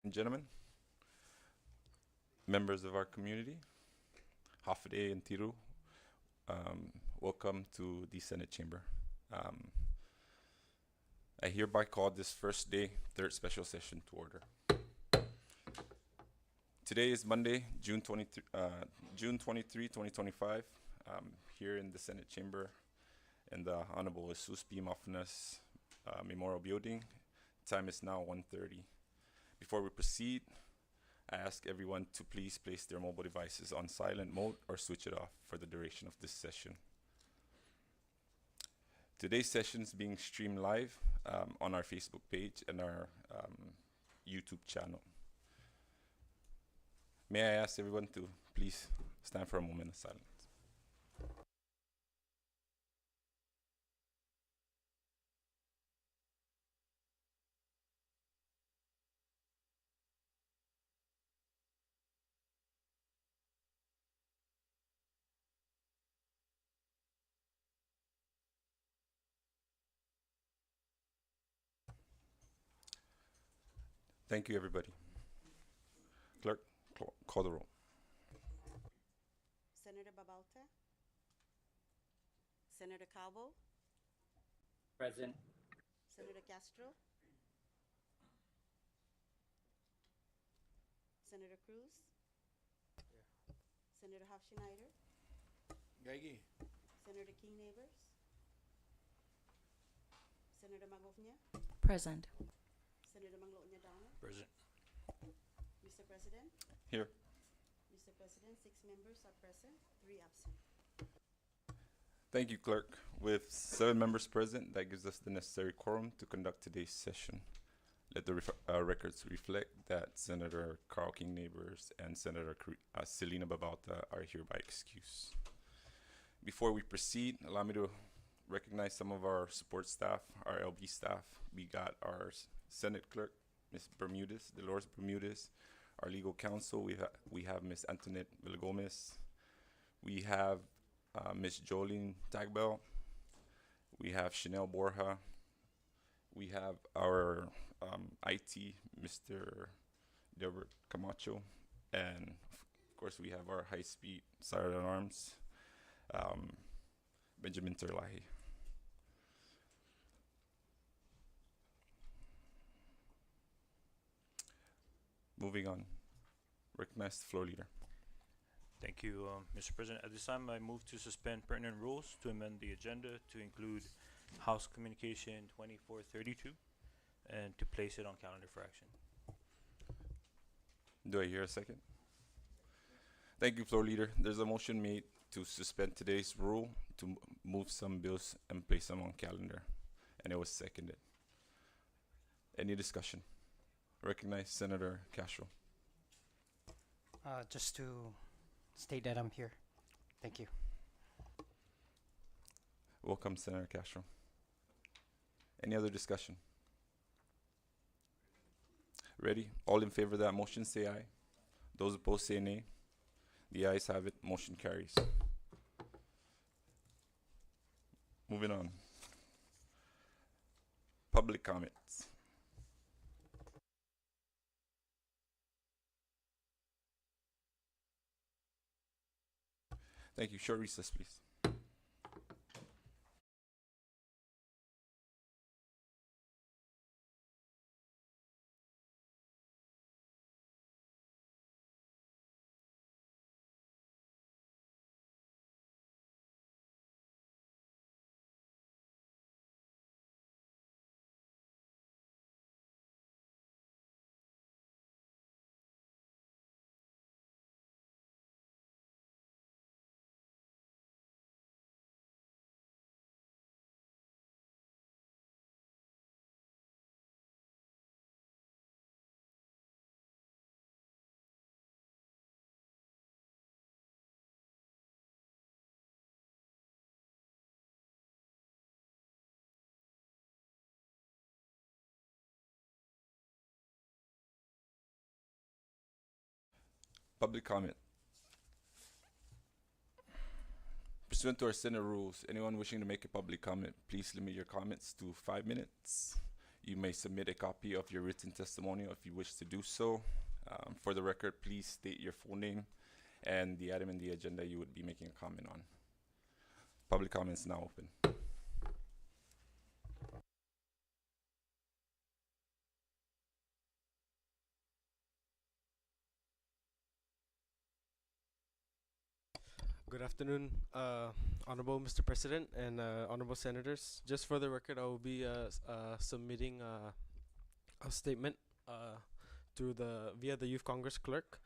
and gentlemen, members of our community, Hafide and Tiru, welcome to the Senate Chamber. Um, I hereby call this first day, third special session to order. Today is Monday, June 23, 2025, here in the Senate Chamber in the Honorable Jesus P. Mafinas Memorial Building. Time is now 1:30. Before we proceed, I ask everyone to please place their mobile devices on silent mode or switch it off for the duration of this session. Today's session is being streamed live on our Facebook page and our YouTube channel. May I ask everyone to please stand for a moment of silence. Thank you, everybody. Clerk, call the roll. Senator Babauta, Senator Calvo, Present. Senator Castro, Senator Cruz, Senator Hofschneider, Geige. Senator King Neighbors, Senator Magovnia, Present. Senator Manglonya Downer. Present. Mr. President, Here. Mr. President, 6 members are present, 3 absent. Thank you, Clerk. With 7 members present, that gives us the necessary quorum to conduct today's session. Let the records reflect that Senator Carl King Neighbors and Senator Selena Babauta are hereby excused. Before we proceed, allow me to recognize some of our support staff, our LB staff. We got our Senate Clerk, Ms. Bermudez, Dolores Bermudez. Our legal counsel, we have Ms. Antoinette Villagomez. We have Ms. Jolene Tagbell. We have Chanel Borja. We have our IT, Mr. Delbert Camacho. And of course, we have our high-speed siren arms, Benjamin Terlahi. Moving on, recognize the floor leader. Thank you, Mr. President. At this time, I move to suspend pertinent rules to amend the agenda to include House Communication 2432 and to place it on calendar for action. Do I hear a second? Thank you, floor leader. There's a motion made to suspend today's rule to move some bills and place them on calendar, and it was seconded. Any discussion? Recognize Senator Castro. Just to state that I'm here. Thank you. Welcome, Senator Castro. Any other discussion? Ready? All in favor of that motion, say aye. Those opposed, say nay. The ayes have it. Motion carries. Moving on. Public comments. Thank you. Short recess, please. Public comment. Pursuant to our Senate rules, anyone wishing to make a public comment, please limit your comments to 5 minutes. You may submit a copy of your written testimonial if you wish to do so. For the record, please state your full name and the item in the agenda you would be making a comment on. Public comments now open. Good afternoon, Honorable Mr. President and Honorable Senators. Just for the record, I will be submitting a statement through via the Youth Congress clerk.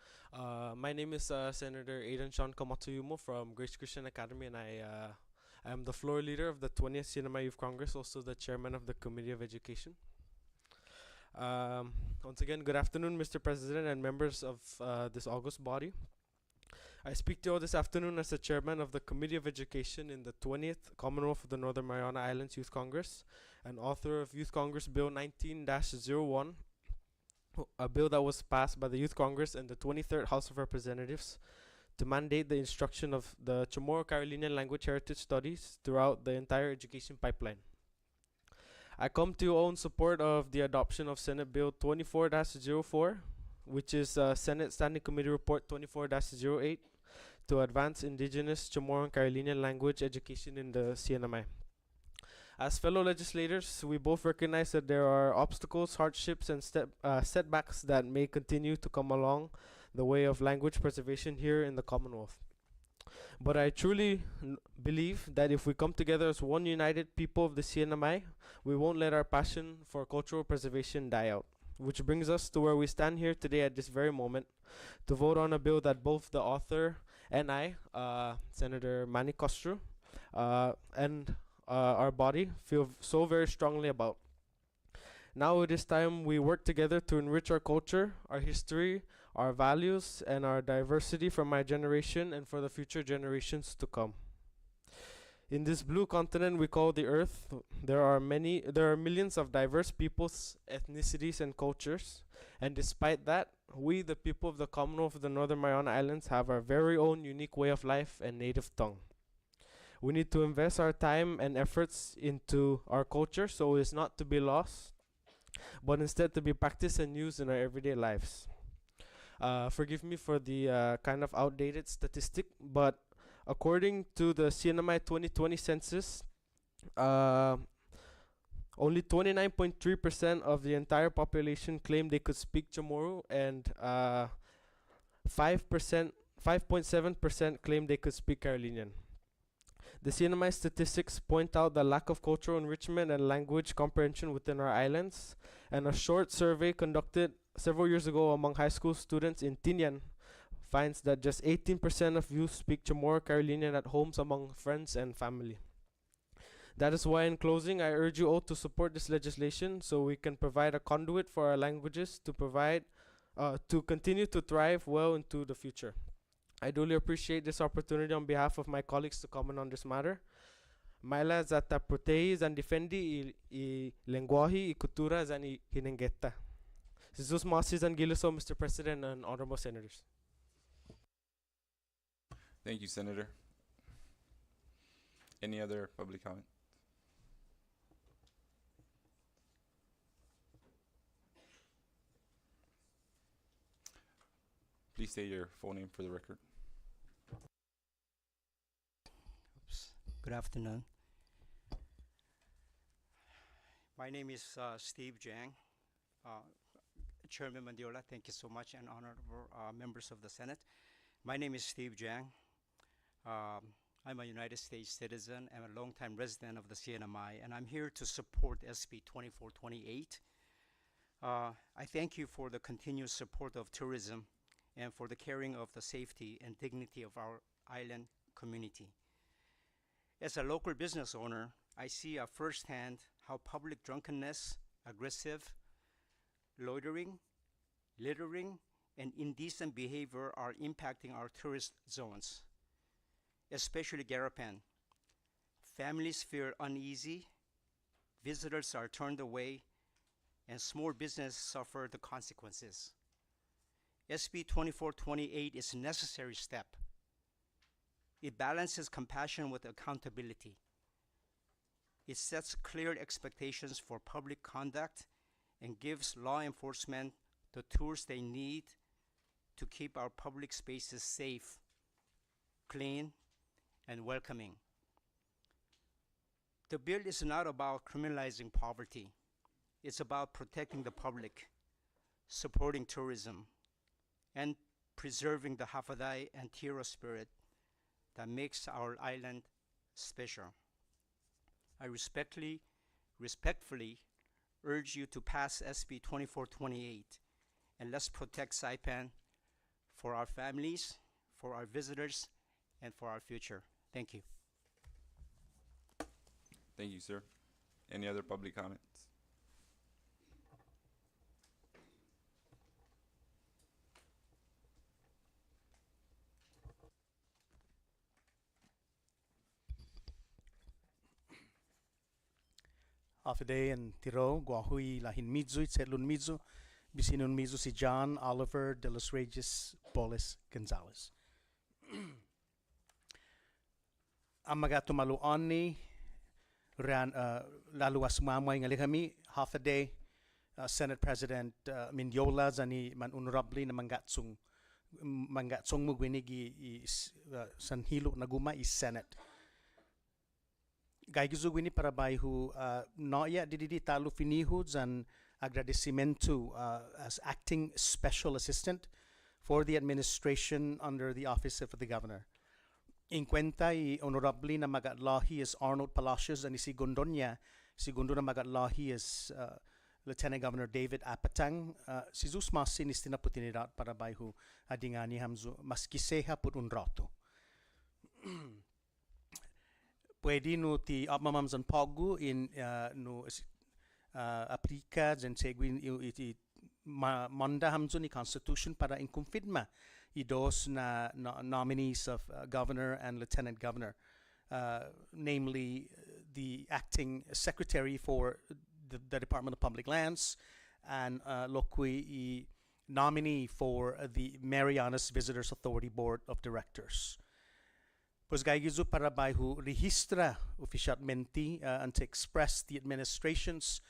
My name is Senator Aidan Sean Kamatuyumo from Grace Christian Academy, and I am the floor leader of the 20th CNMI Youth Congress, also the chairman of the Committee of Education. Once again, good afternoon, Mr. President and members of this august body. I speak to you all this afternoon as the chairman of the Committee of Education in the 20th Commonwealth of the Northern Mariana Islands Youth Congress and author of Youth Congress Bill 19-01, a bill that was passed by the Youth Congress and the 23rd House of Representatives to mandate the instruction of the Chamorro Carolinian language heritage studies throughout the entire education pipeline. I come to you all in support of the adoption of Senate Bill 24-04, which is Senate Standing Committee Report 24-08, to advance Indigenous Chamorro and Carolinian language education in the CNMI. As fellow legislators, we both recognize that there are obstacles, hardships, and setbacks that may continue to come along the way of language preservation here in the Commonwealth. But I truly believe that if we come together as one united people of the CNMI, we won't let our passion for cultural preservation die out. Which brings us to where we stand here today at this very moment to vote on a bill that both the author and I, Senator Manny Costro, and our body feel so very strongly about. Now it is time we work together to enrich our culture, our history, our values, and our diversity for my generation and for the future generations to come. In this blue continent we call the Earth, there are millions of diverse peoples, ethnicities, and cultures. And despite that, we, the people of the Commonwealth of the Northern Mariana Islands, have our very own unique way of life and native tongue. We need to invest our time and efforts into our culture so it's not to be lost, but instead to be practiced and used in our everyday lives. Forgive me for the kind of outdated statistic, but according to the CNMI 2020 census, only 29.3% of the entire population claimed they could speak Chamorro, and 5.7% claimed they could speak Carolinian. The CNMI statistics point out the lack of cultural enrichment and language comprehension within our islands, and a short survey conducted several years ago among high school students in Tinian finds that just 18% of youth speak Chamorro Carolinian at homes among friends and family. That is why, in closing, I urge you all to support this legislation so we can provide a conduit for our languages to continue to thrive well into the future. I duly appreciate this opportunity on behalf of my colleagues to comment on this matter. Maila zata proteis and defendi I lenguaje I cultura zan I hinengeta. Jesus Masis and Giliso, Mr. President and Honorable Senators. Thank you, Senator. Any other public comment? Please state your full name for the record. Oops. Good afternoon. My name is Steve Jang. Chairman Mandiola, thank you so much, and honorable members of the Senate. My name is Steve Jang. I'm a United States citizen and a longtime resident of the CNMI, and I'm here to support SB 2428. I thank you for the continued support of tourism and for the caring of the safety and dignity of our island community. As a local business owner, I see firsthand how public drunkenness, aggressive, loitering, littering, and indecent behavior are impacting our tourist zones, especially Garapan. Families feel uneasy, visitors are turned away, and small business suffer the consequences. SB 2428 is a necessary step. It balances compassion with accountability. It sets clear expectations for public conduct and gives law enforcement the tools they need to keep our public spaces safe, clean, and welcoming. The bill is not about criminalizing poverty. It's about protecting the public, supporting tourism, and preserving the Hafadai and Tiro spirit that makes our island special. I respectfully urge you to pass SB 2428, and let's protect Saipan for our families, for our visitors, and for our future. Thank you. Thank you, sir. Any other public comments? Afide and Tiro, Guahui, Lahin Mizu, Tsetlun Mizu, Bisinun Mizu si John Oliver de los Reyes Boles Gonzalez. Amagato maluani, ran laluas mamay ngalihami, Hafide, Senate President Mindiola, zani man honorably na mangatsong mugwinigi sanhilo naguma is Senate. Gaigizu wini para baihu noya dididi talu finihu zan agradecimiento as acting special assistant for the administration under the office of the governor. In cuenta y honorably na magatlahi is Arnold Palacios and segundo na magatlahi is Lieutenant Governor David Apatang. Si zus masin istina putinidad para baihu adingani hamzu maskiseha put un rato. Pwede no ti apmamam zan pogu in no aplika zan seguin iti manda hamzu ni constitution para inconfirma i dos na nominees of governor and lieutenant governor, namely the acting secretary for the Department of Public Lands and lokui i nominee for the Marianas Visitors Authority Board of Directors. Pues gaigizu para baihu registra oficialmente and to express the administration's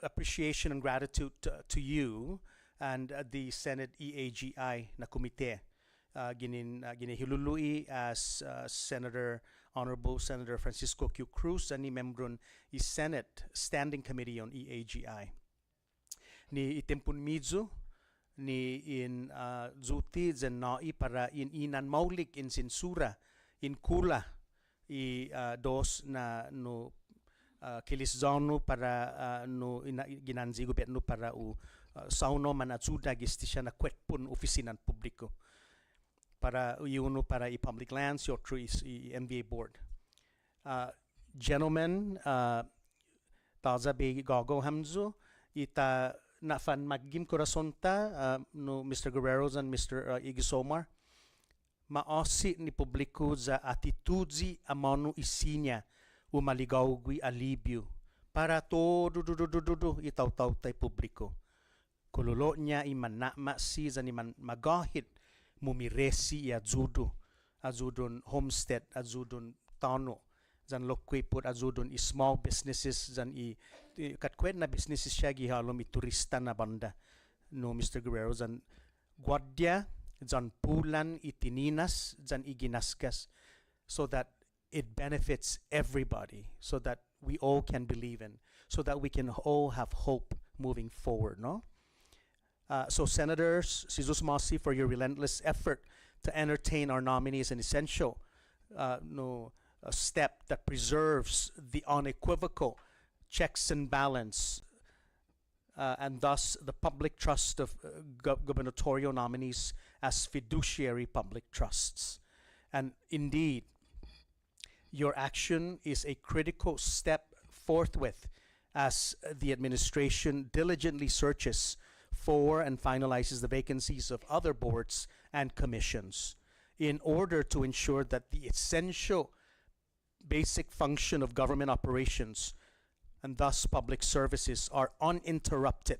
appreciation and gratitude to you and the Senate EAGI na komite. Ginihilului as Honorable Senator Francisco Q. Cruz and ni membron i Senate Standing Committee on EAGI. Ni itempun mizu ni in zuti zen nai para in inan maulik in sinsura in kula i dos na no kiliszono para no ginanzi gobyerno para sauno manatsuda gistisya na kwetpun ofisinan publiko para yuno para i public lands your trees i MVA board. Gentlemen, taza be gago hamzo ita nafan maggim korasonta no Mr. Guerreros and Mr. Igisomar maosi ni publiko za atitude amano isinya umaligawgi alibyo para todo itaw-taw tay publiko. Kulolo niya imanama si zan iman magahit mumiresi azudon homestead azudon tano zan lokwe put azudon i small businesses zan i katkwet na businesses siya gihalom i turista na banda no Mr. Guerrero zan guardia zan pulan itininas zan iginaskas so that it benefits everybody, so that we all can believe in, so that we can all have hope moving forward, no? So Senators, Sizus Masi, for your relentless effort to entertain our nominee is an essential a step that preserves the unequivocal checks and balance and thus the public trust of gubernatorial nominees as fiduciary public trusts. And indeed, your action is a critical step forthwith as the administration diligently searches for and finalizes the vacancies of other boards and commissions in order to ensure that the essential basic function of government operations and thus public services are uninterrupted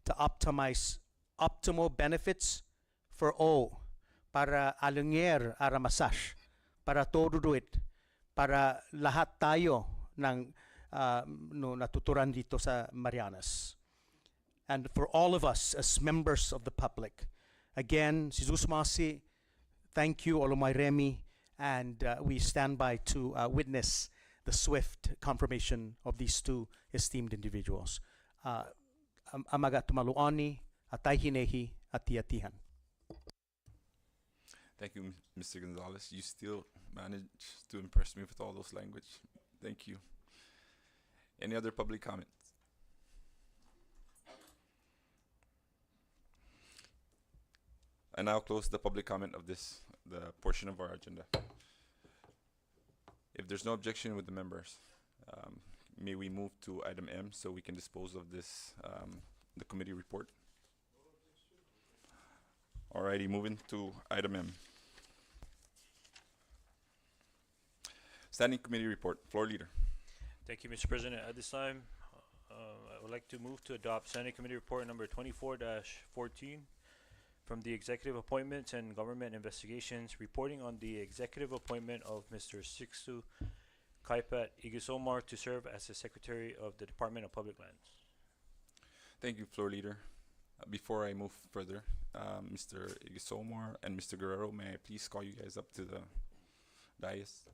to optimize optimal benefits for all, para alunger aramasash, para todo it, para lahat tayo ng natuturan dito sa Marianas. and for all of us as members of the public. Again, si Jesus Masi, thank you, Olomai Remi, and we stand by to witness the swift confirmation of these two esteemed individuals. Amaga tumaluani, atay hinehi, atiatihan. Thank you, Mr. Gonzalez. You still managed to impress me with all those language. Thank you. Any other public comments? I now close the public comment of the portion of our agenda. If there's no objection with the members, may we move to item M so we can dispose of this, the committee report. Alrighty, moving to item M. Standing committee report, floor leader. Thank you, Mr. President. At this time, I would like to move to adopt Standing Committee Report number 24-14 from the Executive Appointments and Government Investigations, reporting on the executive appointment of Mr. Sixtu Kaipat Igisomar to serve as the Secretary of the Department of Public Lands. Thank you, floor leader. Before I move further, Mr. Igisomar and Mr. Guerrero, may I please call you guys up to the dais?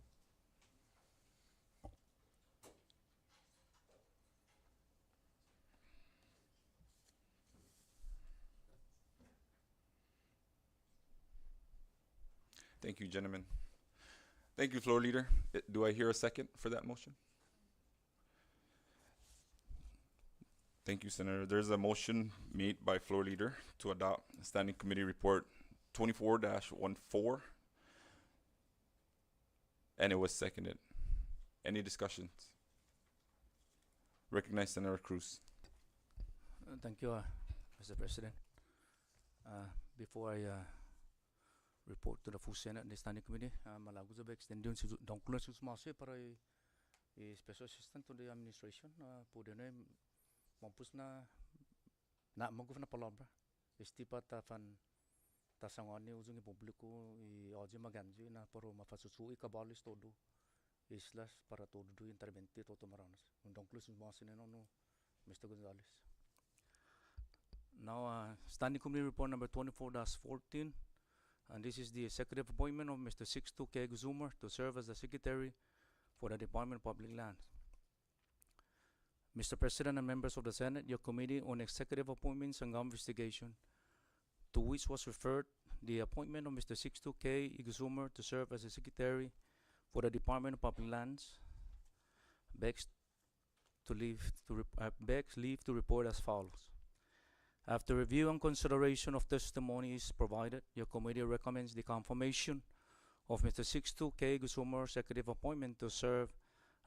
Thank you, gentlemen. Thank you, floor leader. Do I hear a second for that motion? Thank you, Senator. There's a motion made by floor leader to adopt Standing Committee Report 24-14, and it was seconded. Any discussions? Recognize Senator Cruz. Thank you, Mr. President. Before I report to the full Senate and the Standing Committee, malago sa extension si Dongkulan Susmase para Special Assistant to the Administration. Po din ay mampus na maguf na palabra. Estipa ta fan tasangani uzung i publiko i oji maganji na paro mafasusu i kabalis todo islas para todo do interventi toto maranas. Dongkulan Susmase no Mr. Gonzalez. Now, Standing Committee Report number 24-14. And this is the executive appointment of Mr. Sixtu K. Guzumer to serve as the Secretary for the Department of Public Lands. Mr. President and members of the Senate, your Committee on Executive Appointments and Investigation, to which was referred the appointment of Mr. Sixtu K. Guzumer to serve as the Secretary for the Department of Public Lands, begs leave to report as follows. After review and consideration of testimonies provided, your committee recommends the confirmation of Mr. Sixtu K. Guzumer's executive appointment to serve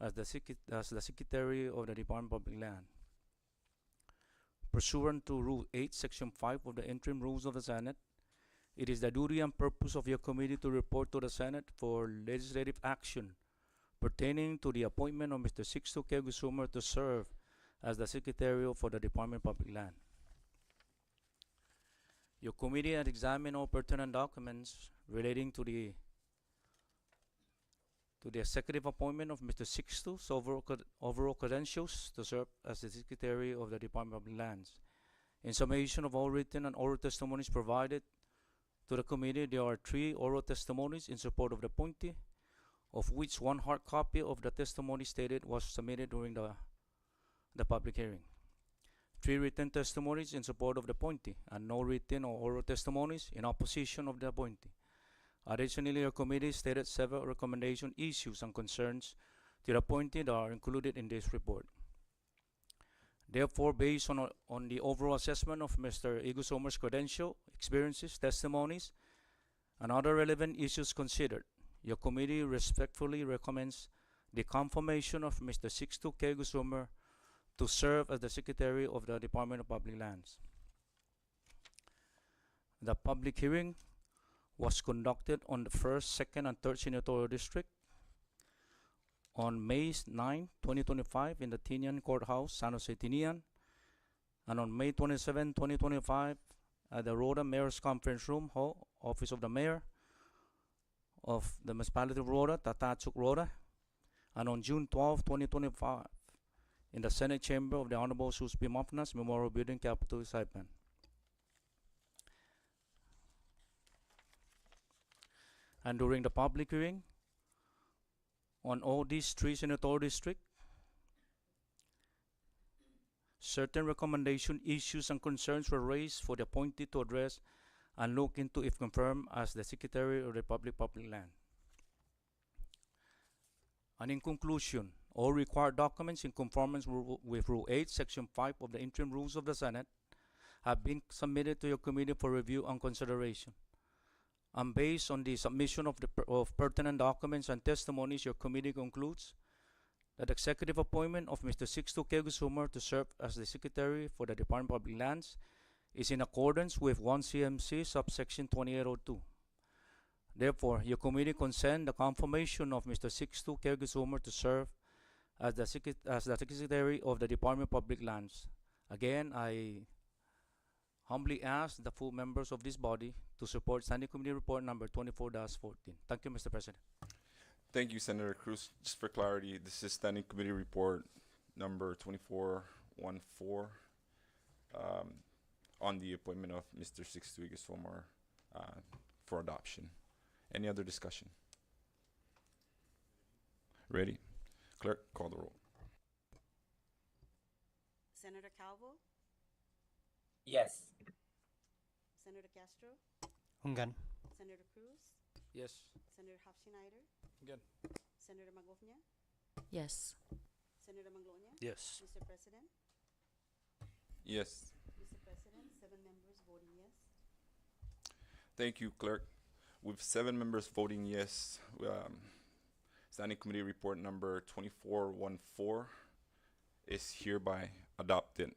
as the Secretary of the Department of Public Land. Pursuant to Rule 8, Section 5 of the Interim Rules of the Senate, it is the duty and purpose of your committee to report to the Senate for legislative action pertaining to the appointment of Mr. Sixtu K. Guzumer to serve as the Secretary for the Department of Public Land. Your committee had examined all pertinent documents relating to the executive appointment of Mr. Sixtu's overall credentials to serve as the Secretary of the Department of Lands. In summation of all written and oral testimonies provided to the committee, there are 3 oral testimonies in support of the appointee, of which 1 hard copy of the testimony stated was submitted during the public hearing. 3 written testimonies in support of the appointee, and no written or oral testimonies in opposition of the appointee. Additionally, your committee stated several recommendation issues and concerns to the appointee that are included in this report. Therefore, based on the overall assessment of Mr. Igusomer's credential, experiences, testimonies, and other relevant issues considered, your committee respectfully recommends the confirmation of Mr. Sixtu K. Guzumer to serve as the Secretary of the Department of Public Lands. The public hearing was conducted on the 1st, 2nd, and 3rd Senatorial District on May 9, 2025 in the Tinian Courthouse, San Jose, Tinian, and on May 27, 2025 at the Rhoda Mayor's Conference Room Hall, Office of the Mayor of the Municipality of Rhoda, Tatachuk, Rhoda, and on June 12, 2025 in the Senate chamber of the Honorable Sus P. Mafnas Memorial Building, Capitol Saipan. And during the public hearing on all these three senatorial districts, certain recommendation, issues, and concerns were raised for the appointee to address and look into if confirmed as the Secretary of the Public Land. And in conclusion, all required documents in conformance with Rule 8, Section 5 of the Interim Rules of the Senate have been submitted to your committee for review and consideration. And based on the submission of pertinent documents and testimonies, your committee concludes that executive appointment of Mr. Sixto K. Gusumer to serve as the Secretary for the Department of Public Lands is in accordance with 1 CMC subsection 2802. Therefore, your committee consent the confirmation of Mr. Sixto K. Gusumer to serve as the Secretary of the Department of Public Lands. Again, I humbly ask the full members of this body to support Standing Committee Report number 24-14. Thank you, Mr. President. Thank you, Senator Cruz. Just for clarity, this is Standing Committee Report number 2414 on the appointment of Mr. Sixto Igasomar for adoption. Any other discussion? Ready? Clerk, call the roll. Senator Calvo, Yes. Senator Castro, Ungan. Senator Cruz, Yes. Senator Hafschneider, Again. Senator Magofnia, Yes. Senator Manglonia. Yes. Mr. President, Yes. Mr. President, 7 members voting yes. Thank you, Clerk. With 7 members voting yes, Standing Committee Report number 2414 is hereby adopted.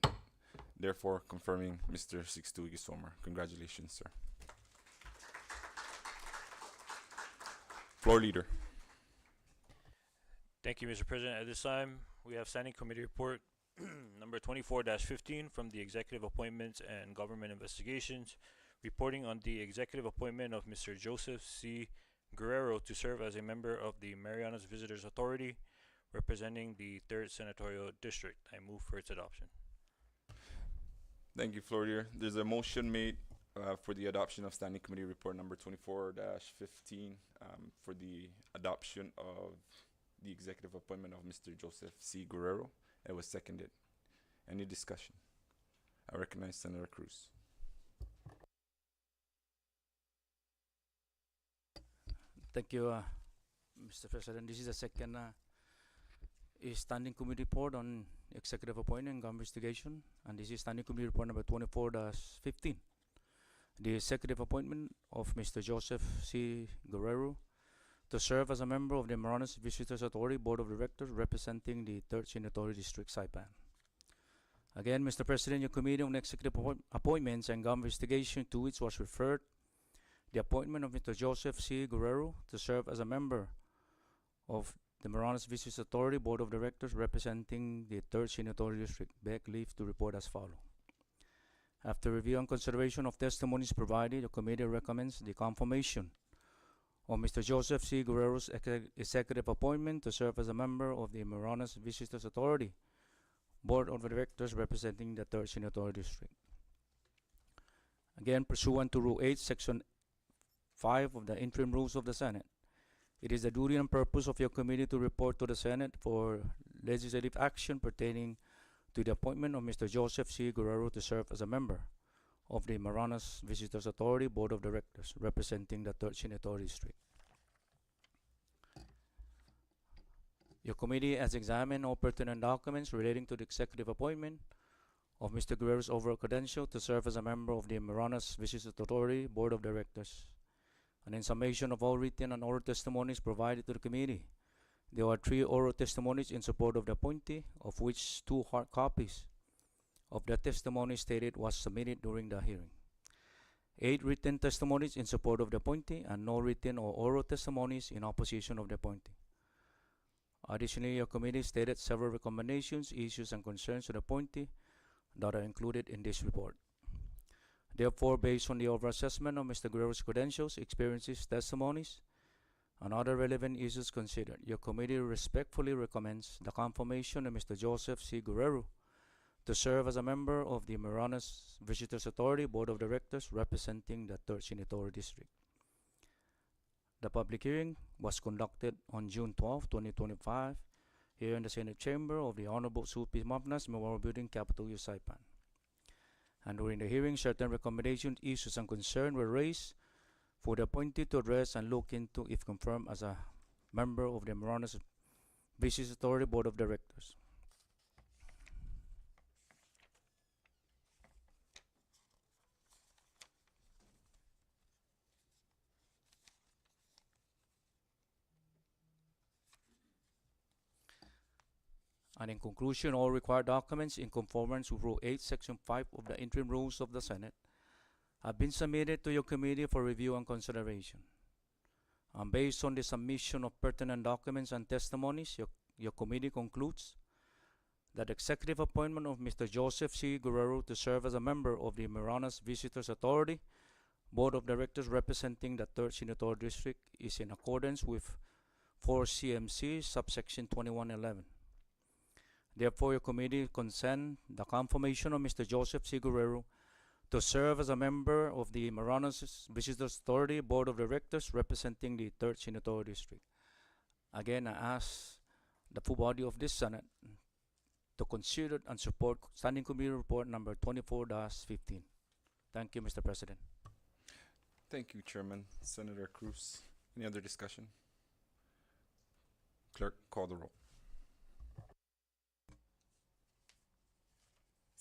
Therefore, confirming Mr. Sixto Igasomar. Congratulations, sir. Floor Leader. Thank you, Mr. President. At this time, we have Standing Committee Report number 24-15 from the Executive Appointments and Government Investigations, reporting on the executive appointment of Mr. Joseph C. Guerrero to serve as a member of the Marianas Visitors Authority, representing the 3rd Senatorial District. I move for its adoption. Thank you, Floor Leader. There's a motion made for the adoption of Standing Committee Report number 24-15 for the adoption of the executive appointment of Mr. Joseph C. Guerrero. It was seconded. Any discussion? I recognize Senator Cruz. Thank you, Mr. President. This is the second Standing Committee Report on Executive Appointment and Government Investigation, and this is Standing Committee Report number 24-15. The executive appointment of Mr. Joseph C. Guerrero to serve as a member of the Marianas Visitors Authority Board of Directors, representing the 3rd Senatorial District, Saipan. Again, Mr. President, your Committee on Executive Appointments and Government Investigation, to which was referred the appointment of Mr. Joseph C. Guerrero to serve as a member of the Marianas Visitors Authority Board of Directors, representing the 3rd Senatorial District. Beg leave to report as follows. After review and consideration of testimonies provided, the committee recommends the confirmation of Mr. Joseph C. Guerrero's executive appointment to serve as a member of the Marianas Visitors Authority Board of Directors, representing the 3rd Senatorial District. Again, pursuant to Rule 8, Section 5 of the Interim Rules of the Senate, it is the duty and purpose of your committee to report to the Senate for legislative action pertaining to the appointment of Mr. Joseph C. Guerrero to serve as a member of the Marianas Visitors Authority Board of Directors, representing the 3rd Senatorial District. Your committee has examined all pertinent documents relating to the executive appointment of Mr. Guerrero's overall credential to serve as a member of the Marianas Visitors Authority Board of Directors. And in summation of all written and oral testimonies provided to the committee, there are 3 oral testimonies in support of the appointee, of which 2 hard copies of the testimony stated was submitted during the hearing. 8 written testimonies in support of the appointee, and no written or oral testimonies in opposition of the appointee. Additionally, your committee stated several recommendations, issues, and concerns to the appointee that are included in this report. Therefore, based on the overall assessment of Mr. Guerrero's credentials, experiences, testimonies, and other relevant issues considered, your committee respectfully recommends the confirmation of Mr. Joseph C. Guerrero to serve as a member of the Marianas Visitors Authority Board of Directors representing the 3rd Senatorial District. The public hearing was conducted on June 12, 2025, here in the Senate Chamber of the Honorable Sulpi Mapnas Memorial Building, Capitol Hill, Saipan. And during the hearing, certain recommendations, issues, and concerns were raised for the appointee to address and look into if confirmed as a member of the Marianas Visitors Authority Board of Directors. And in conclusion, all required documents in conformance with Rule 8, Section 5 of the Interim Rules of the Senate have been submitted to your committee for review and consideration. And based on the submission of pertinent documents and testimonies, your committee concludes that executive appointment of Mr. Joseph C. Guerrero to serve as a member of the Marianas Visitors Authority Board of Directors representing the 3rd Senatorial District is in accordance with 4 CMC subsection 2111. Therefore, your committee consent the confirmation of Mr. Joseph C. Guerrero to serve as a member of the Marianas Visitors Authority Board of Directors representing the 3rd Senatorial District. Again, I ask the full body of this Senate to consider and support Standing Committee Report number 24-15. Thank you, Mr. President. Thank you, Chairman. Senator Cruz. Any other discussion? Clerk, call the roll.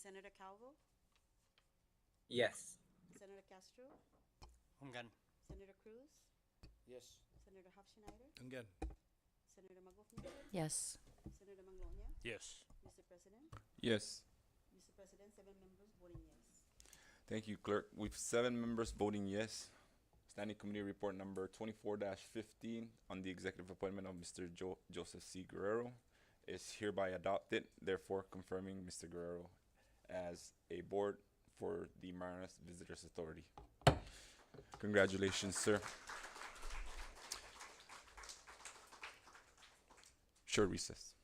Senator Calvo, Yes. Senator Castro, Ungan. Senator Cruz, Yes. Senator Hofschneider, Again. Senator Magofnia, Yes. Senator Manglonia, Yes. Mr. President. Yes. Mr. President, 7 members voting yes. Thank you, Clerk. With 7 members voting yes, Standing Committee Report number 24-15 on the executive appointment of Mr. Joseph C. Guerrero is hereby adopted, therefore confirming Mr. Guerrero as a board for the Marianas Visitors Authority. Congratulations, sir. Short recess.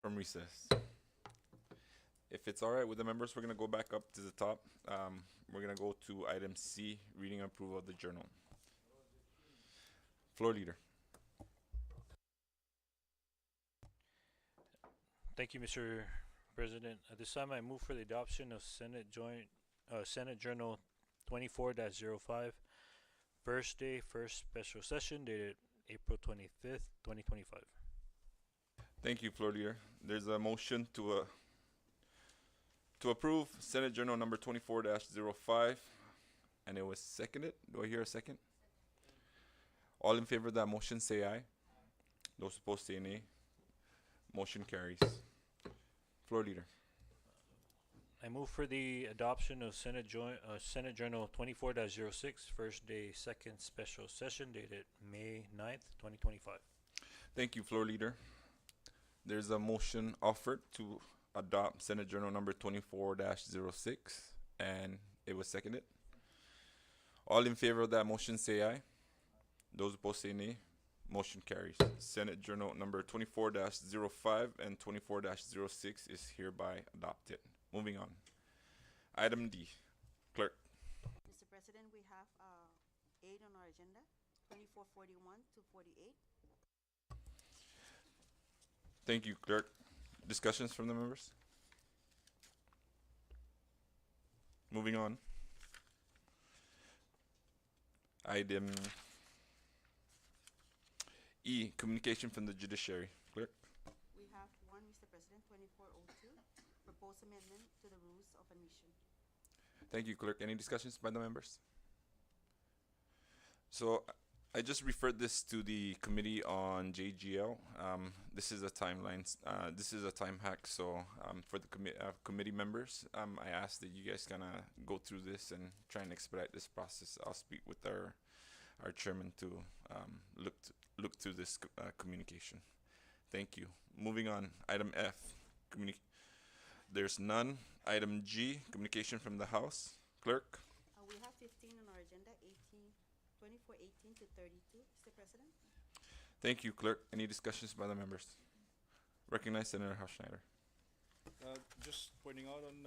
from recess. If it's all right with the members, we're going to go back up to the top. We're going to go to item C, reading and approval of the journal. Floor leader. Thank you, Mr. President. At this time, I move for the adoption of Senate Journal 24-05, first day, first special session dated April 25th, 2025. Thank you, floor leader. There's a motion to approve Senate Journal number 24-05, and it was seconded. Do I hear a second? All in favor of that motion say aye. Those opposed say nay. Motion carries. Floor leader. I move for the adoption of Senate Journal 24-06, first day, second special session dated May 9th, 2025. Thank you, floor leader. There's a motion offered to adopt Senate Journal number 24-06, and it was seconded. All in favor of that motion say aye. Those opposed say nay. Motion carries. Senate Journal number 24-05 and 24-06 is hereby adopted. Moving on. Item D. Clerk. Mr. President, we have 8 on our agenda, 2441 to 48. Thank you, clerk. Discussions from the members? Moving on. Item E, communication from the judiciary. Clerk. We have 1, Mr. President, 2402, proposed amendment to the rules of admission. Thank you, clerk. Any discussions by the members? So I just referred this to the committee on JGL. This is a timeline. This is a time hack. So for the committee members, I asked that you guys kind of go through this and try and expedite this process. I'll speak with our chairman to look through this communication. Thank you. Moving on. Item F. There's none. Item G. Communication from the House. Clerk. We have 15 on our agenda, 2418 to 32, Mr. President. Thank you, clerk. Any discussions by the members? Recognize Senator Schneider. Just pointing out on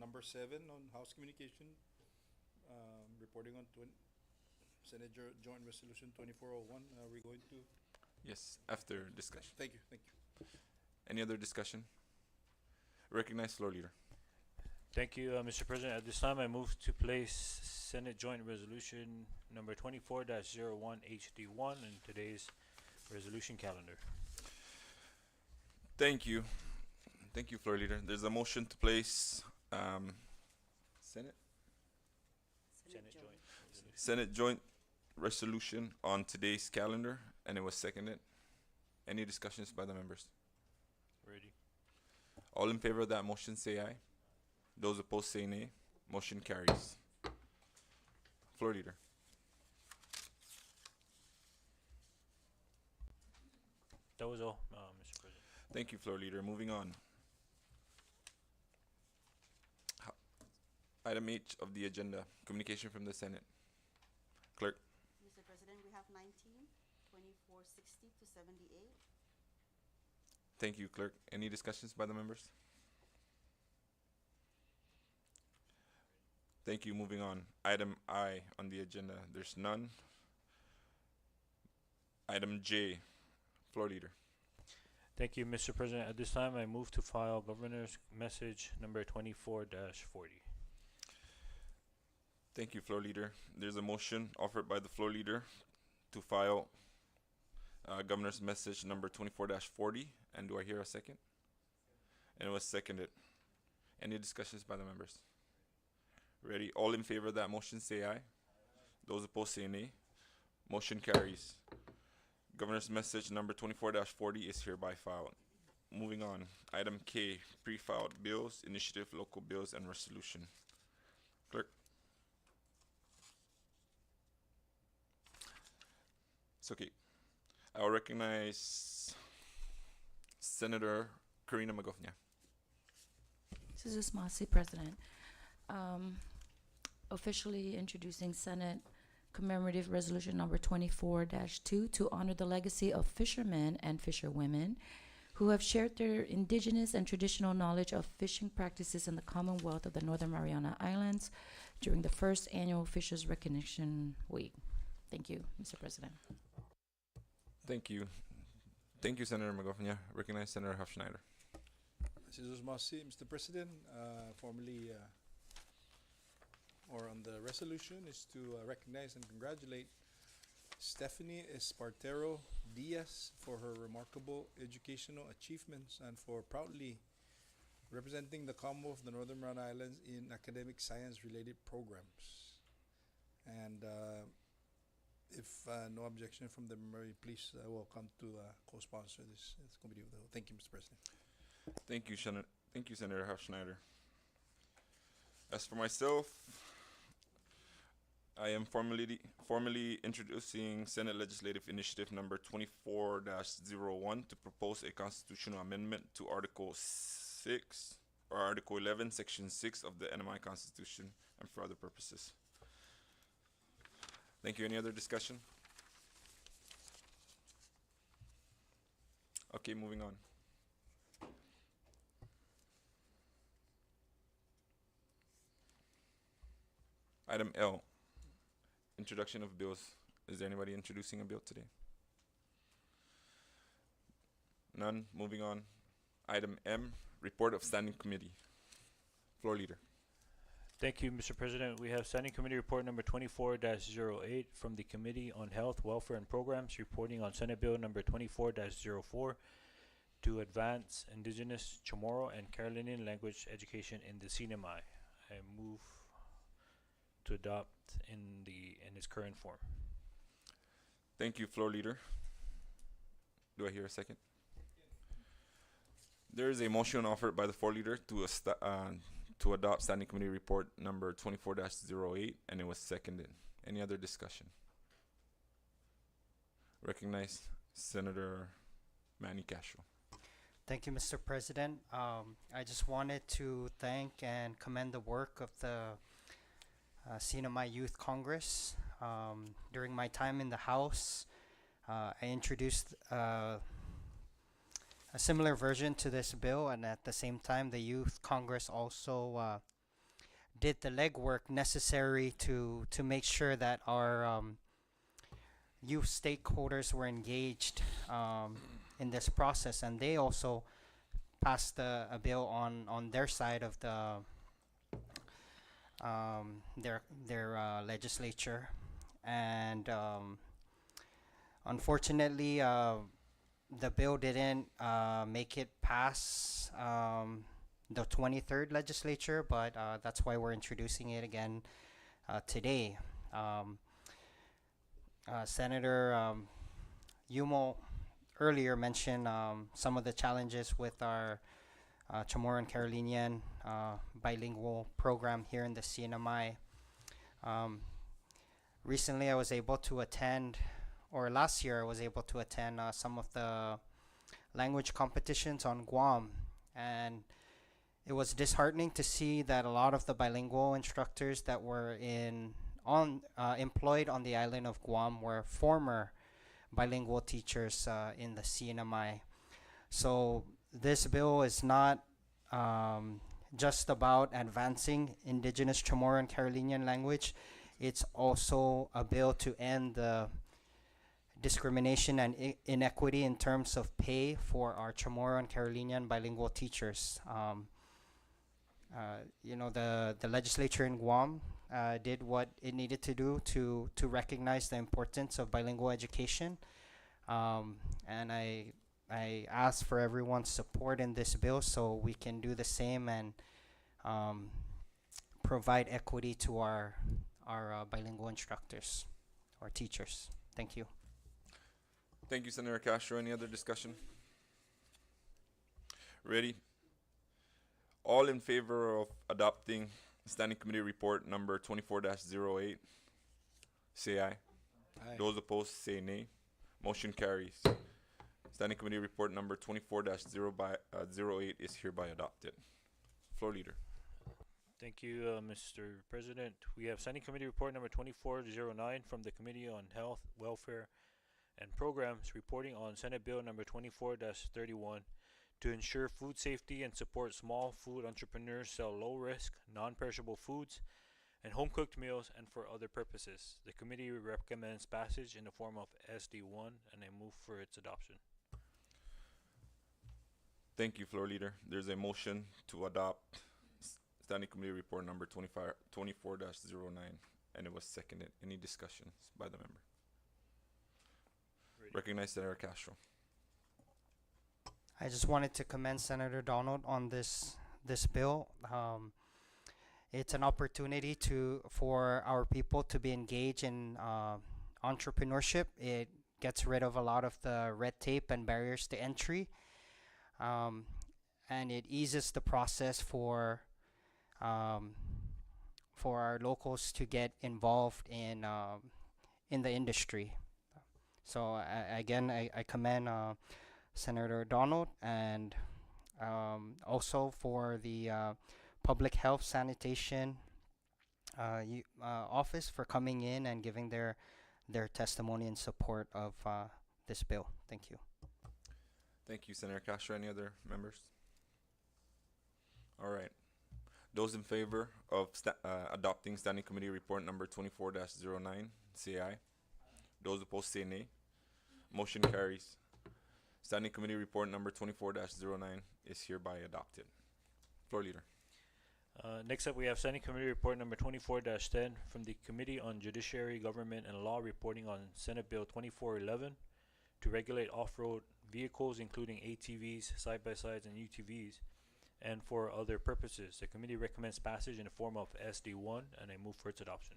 number 7 on House Communication, reporting on Senate Joint Resolution 2401. Are we going to? Yes, after discussion. Thank you. Thank you. Any other discussion? Recognize floor leader. Thank you, Mr. President. At this time, I move to place Senate Joint Resolution number 24-01 HD1 in today's resolution calendar. Thank you. Thank you, floor leader. There's a motion to place Senate Joint Resolution on today's calendar, and it was seconded. Any discussions by the members? Ready. All in favor of that motion say aye. Those opposed say nay. Motion carries. Floor leader. That was all, Mr. President. Thank you, floor leader. Moving on. Item H of the agenda, communication from the Senate. Clerk. Mr. President, we have 19, 2460 to 78. Thank you, clerk. Any discussions by the members? Thank you. Moving on. Item I on the agenda. There's none. Item J. Floor leader. Thank you, Mr. President. At this time, I move to file Governor's Message number 24-40. Thank you, floor leader. There's a motion offered by the floor leader to file Governor's Message number 24-40. And do I hear a second? And it was seconded. Any discussions by the members? Ready? All in favor of that motion say aye. Those opposed say nay. Motion carries. Governor's Message number 24-40 is hereby filed. Moving on. Item K, pre-filed bills, initiative, local bills, and resolution. Clerk. It's okay. I'll recognize Senator Karina Magofnia. This is Masi, President. Officially introducing Senate Commemorative Resolution number 24-2 to honor the legacy of fishermen and fisherwomen who have shared their indigenous and traditional knowledge of fishing practices in the Commonwealth of the Northern Mariana Islands during the first annual Fishers Recognition Week. Thank you, Mr. President. Thank you. Thank you, Senator McGoffin. Recognize Senator Hofschneider. Jesus Masi, Mr. President, formally, or on the resolution is to recognize and congratulate Stephanie Espartero Diaz for her remarkable educational achievements and for proudly representing the Commonwealth of the Northern Mariana Islands in academic science-related programs. And if no objection from the memory, please welcome to co-sponsor this committee of the whole. Thank you, Mr. President. Thank you, Senator Hofschneider. As for myself, I am formally introducing Senate Legislative Initiative number 24-01 to propose a constitutional amendment to Article 6 or Article 11, Section 6 of the NMI Constitution and for other purposes. Thank you. Any other discussion? Okay, moving on. Item L, introduction of bills. Is there anybody introducing a bill today? None. Moving on. Item M, report of standing committee. Floor leader. Thank you, Mr. President. We have Standing Committee Report number 24-08 from the Committee on Health, Welfare, and Programs, reporting on Senate Bill number 24-04 to advance Indigenous, Chamorro, and Carolinian language education in the CNMI. I move to adopt in its current form. Thank you, floor leader. Do I hear a second? There is a motion offered by the floor leader to adopt Standing Committee Report number 24-08, and it was seconded. Any other discussion? Recognize Senator Manny Castro. Thank you, Mr. President. I just wanted to thank and commend the work of the CNMI Youth Congress. During my time in the House, I introduced a similar version to this bill, and at the same time, the Youth Congress also did the legwork necessary to make sure that our youth stakeholders were engaged in this process, and they also passed a bill on their side of the their legislature, and unfortunately the bill didn't make it past the 23rd legislature, but that's why we're introducing it again today. Senator Yumo earlier mentioned some of the challenges with our Chamorro and Carolinian bilingual program here in the CNMI. Recently I was able to attend, or last year I was able to attend some of the language competitions on Guam, and it was disheartening to see that a lot of the bilingual instructors that were employed on the island of Guam were former bilingual teachers in the CNMI. So this bill is not just about advancing Indigenous Chamorro and Carolinian language. It's also a bill to end the discrimination and inequity in terms of pay for our Chamorro and Carolinian bilingual teachers. You know, the legislature in Guam did what it needed to do to recognize the importance of bilingual education, and I ask for everyone's support in this bill so we can do the same and provide equity to our bilingual instructors or teachers. Thank you. Thank you, Senator Castro. Any other discussion? Ready? All in favor of adopting Standing Committee Report number 24-08, say aye. Aye. Those opposed, say nay. Motion carries. Standing Committee Report number 24-08 is hereby adopted. Floor leader. Thank you, Mr. President. We have Standing Committee Report number 24-09 from the Committee on Health, Welfare, and programs reporting on Senate Bill number 24-31 to ensure food safety and support small food entrepreneurs sell low-risk, non-perishable foods and home-cooked meals and for other purposes. The committee recommends passage in the form of SD1 and I move for its adoption. Thank you, Floor Leader. There's a motion to adopt Standing Committee Report number 24-09, and it was seconded. Any discussions by the member? Ready. Recognize Senator Castro. I just wanted to commend Senator Donald on this bill. It's an opportunity for our people to be engaged in entrepreneurship. It gets rid of a lot of the red tape and barriers to entry, and it eases the process for our locals to get involved in the industry. So I commend Senator Donald and also for the Public Health Sanitation Office for coming in and giving their testimony in support of this bill. Thank you. Thank you, Senator Castro. Any other members? All right. Those in favor of adopting Standing Committee Report number 24-09, say aye. Those opposed, say nay. Motion carries. Standing Committee Report number 24-09 is hereby adopted. Floor Leader. Next up, we have Standing Committee Report number 24-10 from the Committee on Judiciary, Government, and Law reporting on Senate Bill 2411 to regulate off-road vehicles, including ATVs, side-by-sides, and UTVs, and for other purposes. The committee recommends passage in the form of SD1, and I move for its adoption.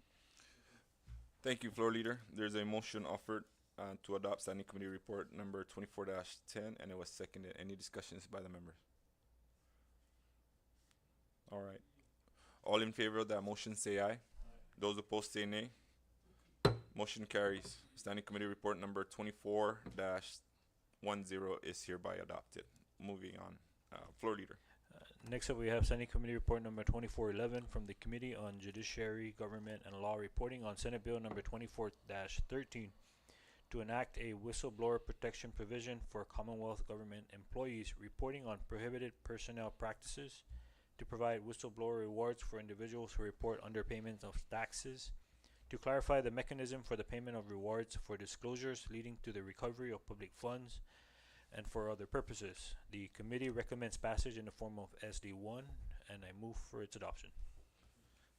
Thank you, Floor Leader. There's a motion offered to adopt Standing Committee Report number 24-10, and it was seconded. Any discussions by the members? All right. All in favor of that motion, say aye. Those opposed, say nay. Motion carries. Standing Committee Report number 24-10 is hereby adopted. Moving on. Floor Leader. Next up, we have Standing Committee Report number 2411 from the Committee on Judiciary, Government, and Law reporting on Senate Bill number 24-13 to enact a whistleblower protection provision for Commonwealth government employees reporting on prohibited personnel practices, to provide whistleblower rewards for individuals who report underpayment of taxes, to clarify the mechanism for the payment of rewards for disclosures leading to the recovery of public funds, and for other purposes. The committee recommends passage in the form of SD1, and I move for its adoption.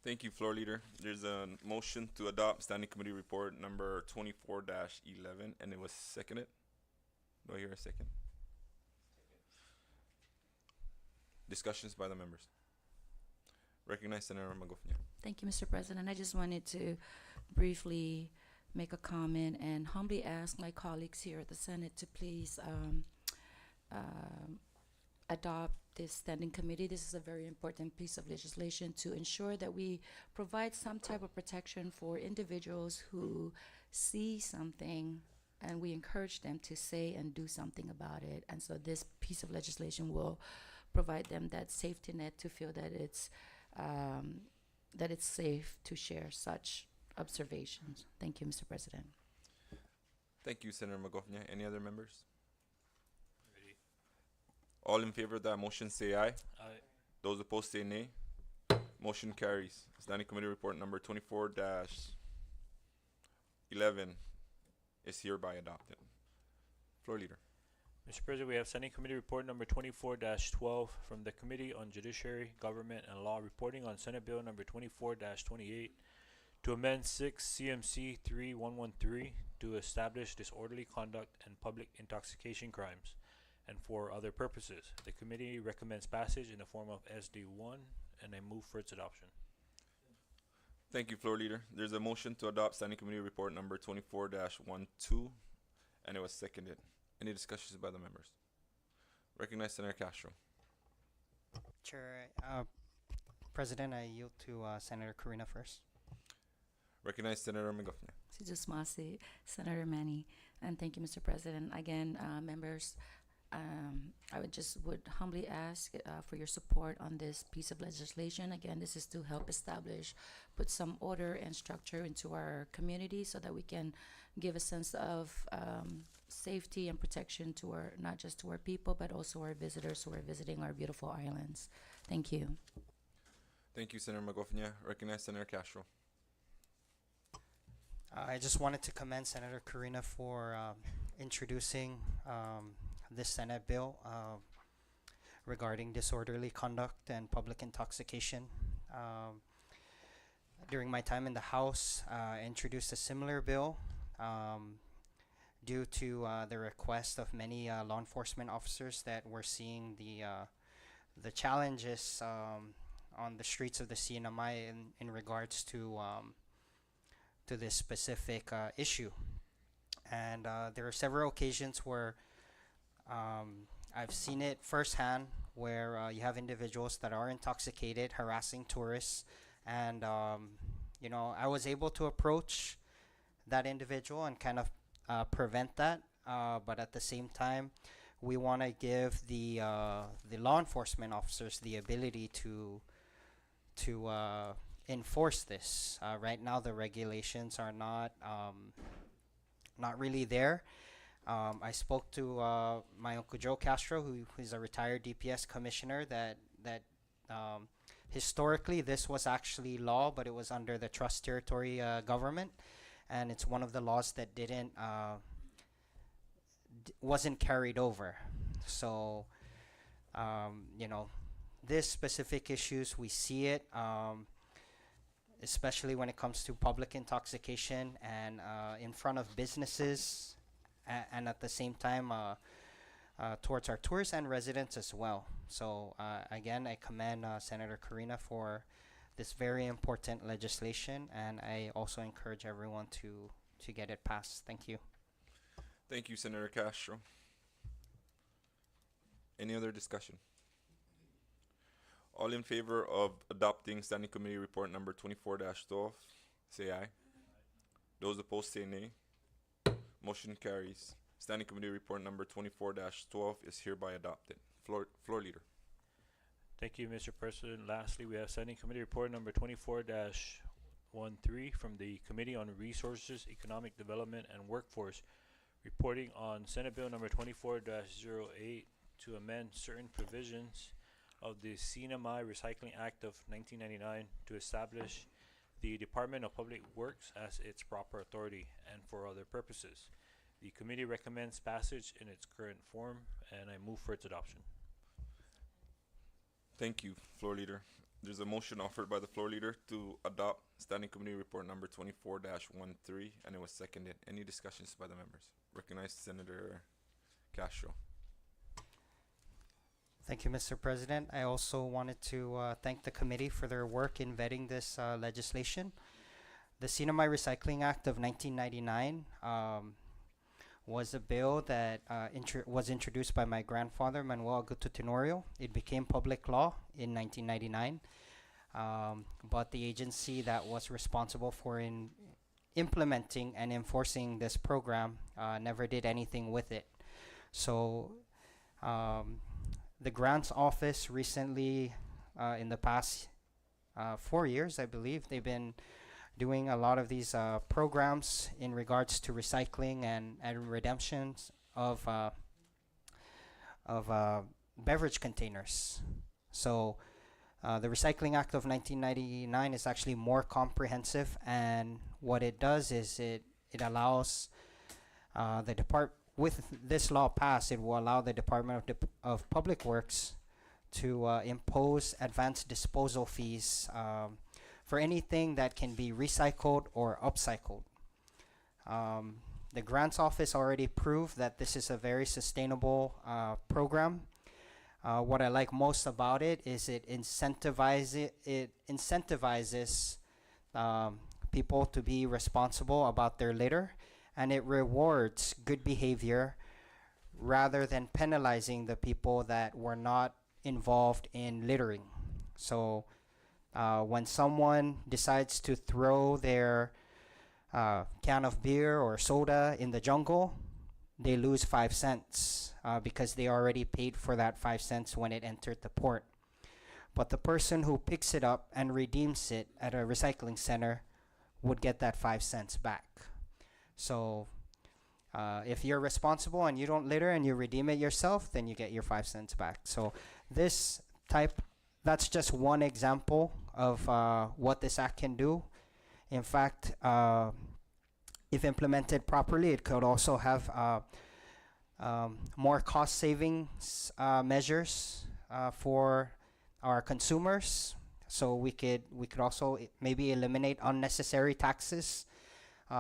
Thank you, Floor Leader. There's a motion to adopt Standing Committee Report number 24-11, and it was seconded. Do I hear a second? Discussions by the members. Recognize Senator Magofnia. Thank you, Mr. President. I just wanted to briefly make a comment and humbly ask my colleagues here at the Senate to please adopt this standing committee. This is a very important piece of legislation to ensure that we provide some type of protection for individuals who see something and we encourage them to say and do something about it. And so this piece of legislation will provide them that safety net to feel that it's safe to share such observations. Thank you, Mr. President. Thank you, Senator Magofnia. Any other members? Ready. All in favor of that motion, say aye. Aye. Those opposed, say nay. Motion carries. Standing Committee Report number 24-11 is hereby adopted. Floor Leader. Mr. President, we have Standing Committee Report number 24-12 from the Committee on Judiciary, Government, and Law reporting on Senate Bill number 24-28 to amend 6 CMC 3113 to establish disorderly conduct and public intoxication crimes and for other purposes. The committee recommends passage in the form of SD1, and I move for its adoption. Thank you, Floor Leader. There's a motion to adopt Standing Committee Report number 24-12, and it was seconded. Any discussions by the members? Recognize Senator Castro. Chair, President, I yield to Senator Corina first. Recognize Senator Magofnia. Sijusmasi, Senator Manny, and thank you, Mr. President. Again, members, I would humbly ask for your support on this piece of legislation. Again, this is to help put some order and structure into our community so that we can give a sense of safety and protection to not just to our people, but also our visitors who are visiting our beautiful islands. Thank you. Thank you, Senator Magofnia. Recognize Senator Castro. I just wanted to commend Senator Karina for introducing this Senate bill regarding disorderly conduct and public intoxication. During my time in the House, I introduced a similar bill due to the request of many law enforcement officers that were seeing the challenges on the streets of the CNMI in regards to this specific issue. And there are several occasions where I've seen it firsthand, where you have individuals that are intoxicated harassing tourists, and I was able to approach that individual and kind of prevent that, but at the same time we want to give the law enforcement officers the ability to enforce this. Right now, the regulations are not really there. I spoke to my Uncle Joe Castro, who is a retired DPS commissioner, that historically this was actually law, but it was under the trust territory government, and it's one of the laws that wasn't carried over. So this specific issues, we see it, especially when it comes to public intoxication and in front of businesses, and at the same time towards our tourists and residents as well. So again, I commend Senator Karina for this very important legislation, and I also encourage everyone to get it passed. Thank you. Thank you, Senator Castro. Any other discussion? All in favor of adopting Standing Committee Report number 24-12, say aye. Those opposed say nay. Motion carries. Standing Committee Report number 24-12 is hereby adopted. Floor Leader. Thank you, Mr. President. Lastly, we have Standing Committee Report number 24-13 from the Committee on Resources, Economic Development, and Workforce, reporting on Senate Bill number 24-08 to amend certain provisions of the CNMI Recycling Act of 1999 to establish the Department of Public Works as its proper authority and for other purposes. The committee recommends passage in its current form, and I move for its adoption. Thank you, Floor Leader. There's a motion offered by the Floor Leader to adopt Standing Committee Report number 24-13, and it was seconded. Any discussions by the members? Recognize Senator Castro. Thank you, Mr. President. I also wanted to thank the committee for their work in vetting this legislation. The CNMI Recycling Act of 1999 was a bill that was introduced by my grandfather, Manuel Augusto Tenorio. It became public law in 1999, but the agency that was responsible for implementing and enforcing this program never did anything with it. So the grants office recently, in the past 4 years, I believe, they've been doing a lot of these programs in regards to recycling and redemptions of beverage containers. So the Recycling Act of 1999 is actually more comprehensive, and what it does is it allows the department, with this law passed, it will allow the Department of Public Works to impose advanced disposal fees for anything that can be recycled or upcycled. The grants office already proved that this is a very sustainable program. What I like most about it is it incentivizes people to be responsible about their litter, and it rewards good behavior rather than penalizing the people that were not involved in littering. So when someone decides to throw their can of beer or soda in the jungle, they lose 5 cents because they already paid for that 5 cents when it entered the port. But the person who picks it up and redeems it at a recycling center would get that 5 cents back. So if you're responsible and you don't litter and you redeem it yourself, then you get your 5 cents back. So that's just one example of what this act can do. In fact, if implemented properly, it could also have more cost savings measures for our consumers. So we could also maybe eliminate unnecessary taxes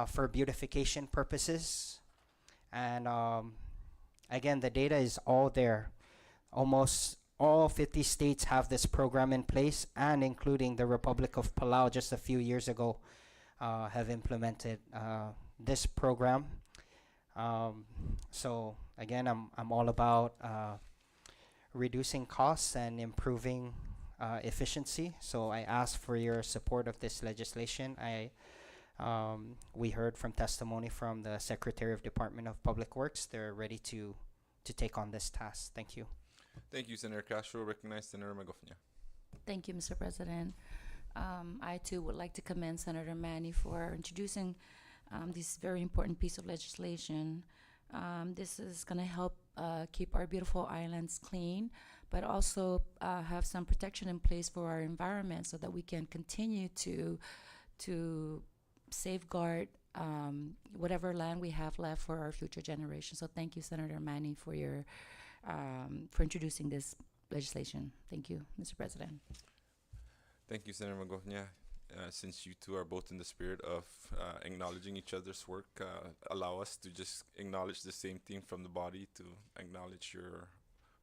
for beautification purposes. And again, the data is all there. Almost all 50 states have this program in place, and including the Republic of Palau just a few years ago have implemented this program. So again, I'm all about reducing costs and improving efficiency. So I ask for your support of this legislation. We heard from testimony from the Secretary of Department of Public Works. They're ready to take on this task. Thank you. Thank you, Senator Castro. Recognize Senator Magofnia. Thank you, Mr. President. I too would like to commend Senator Manny for introducing this very important piece of legislation. This is going to help keep our beautiful islands clean, but also have some protection in place for our environment so that we can continue to safeguard whatever land we have left for our future generations. So thank you, Senator Manny, for your for introducing this legislation. Thank you, Mr. President. Thank you, Senator Magofnia. Since you two are both in the spirit of acknowledging each other's work, allow us to just acknowledge the same theme from the body, to acknowledge your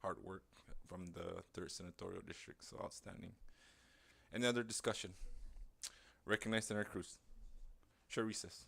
hard work from the 3rd Senatorial District. So outstanding. Any other discussion? Recognize Senator Cruz. Short recess.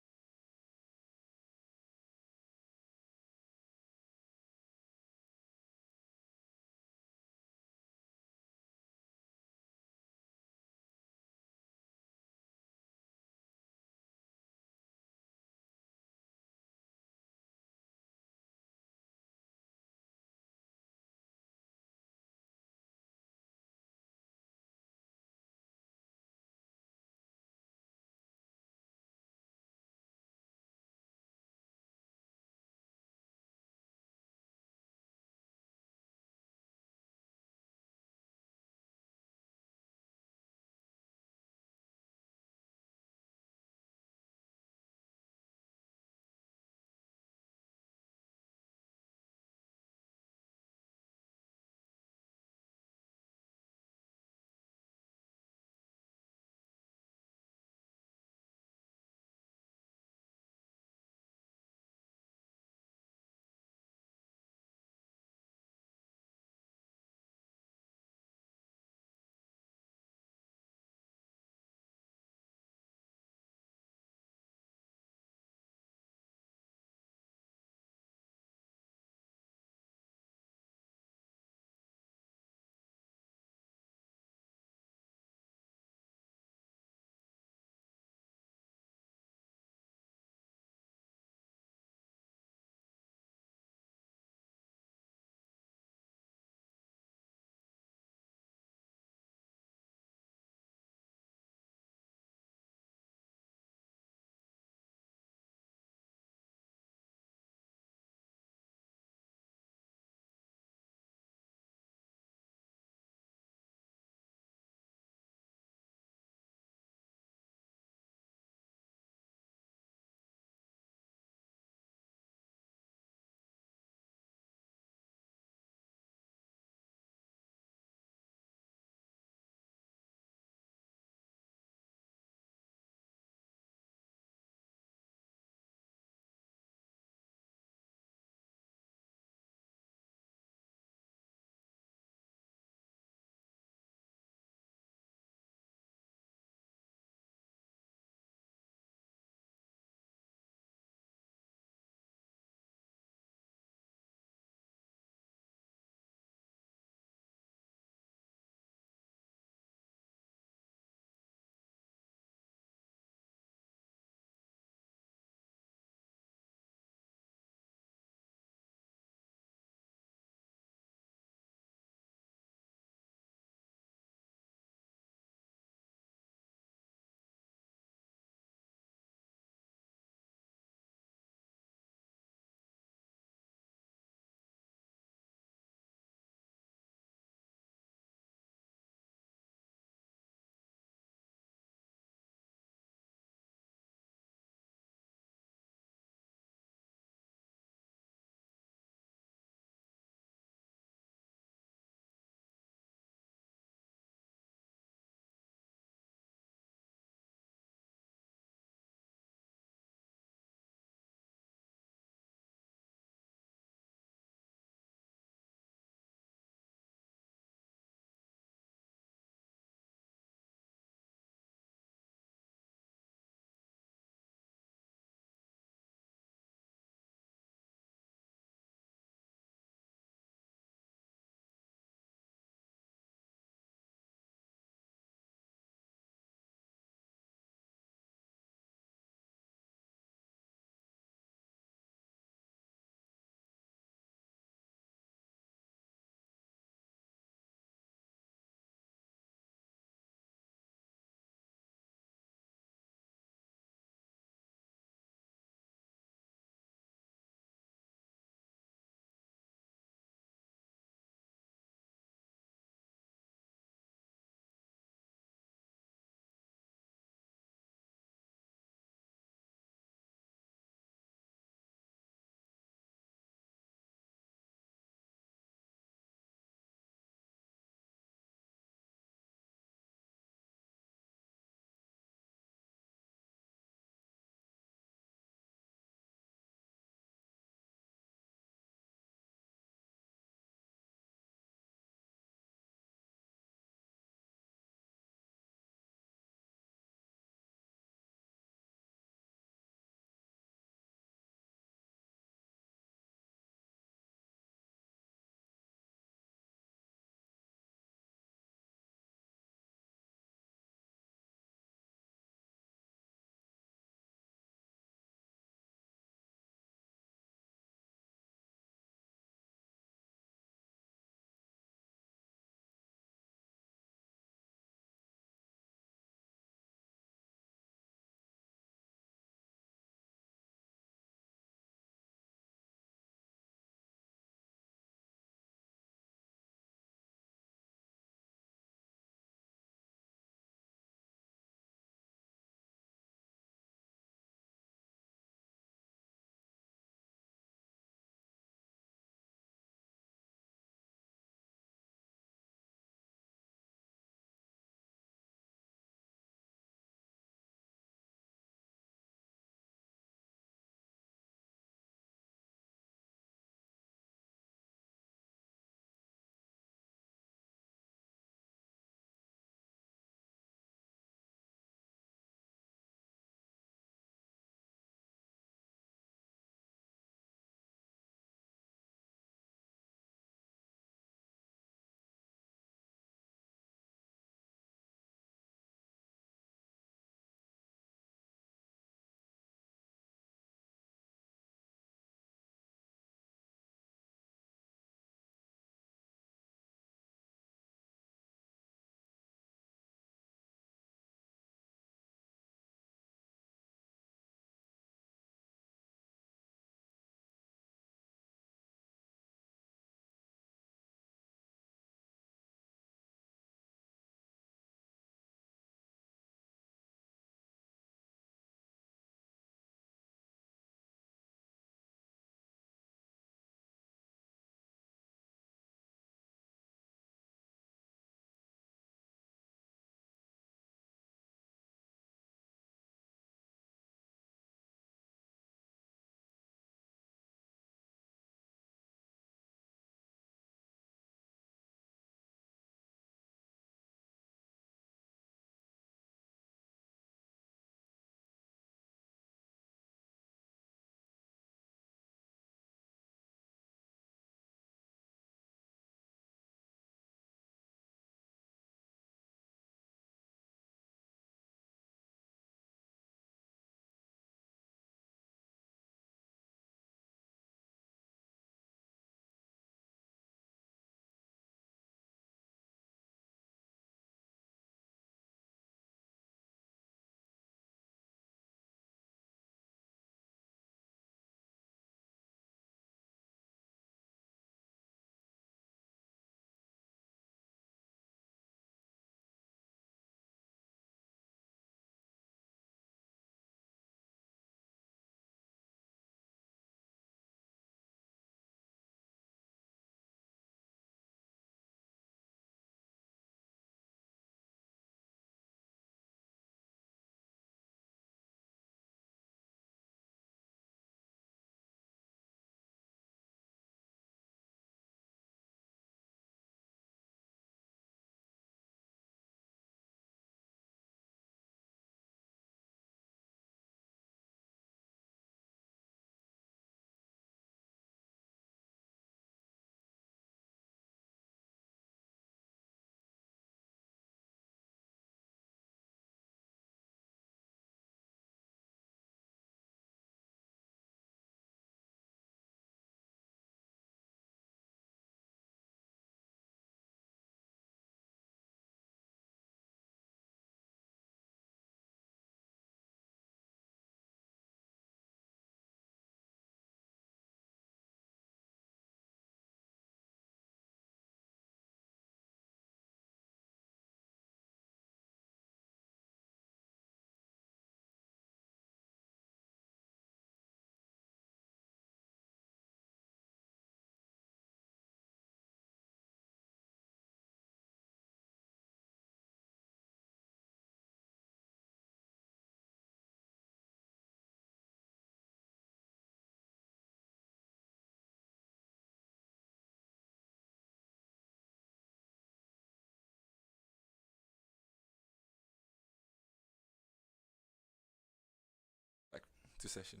to session.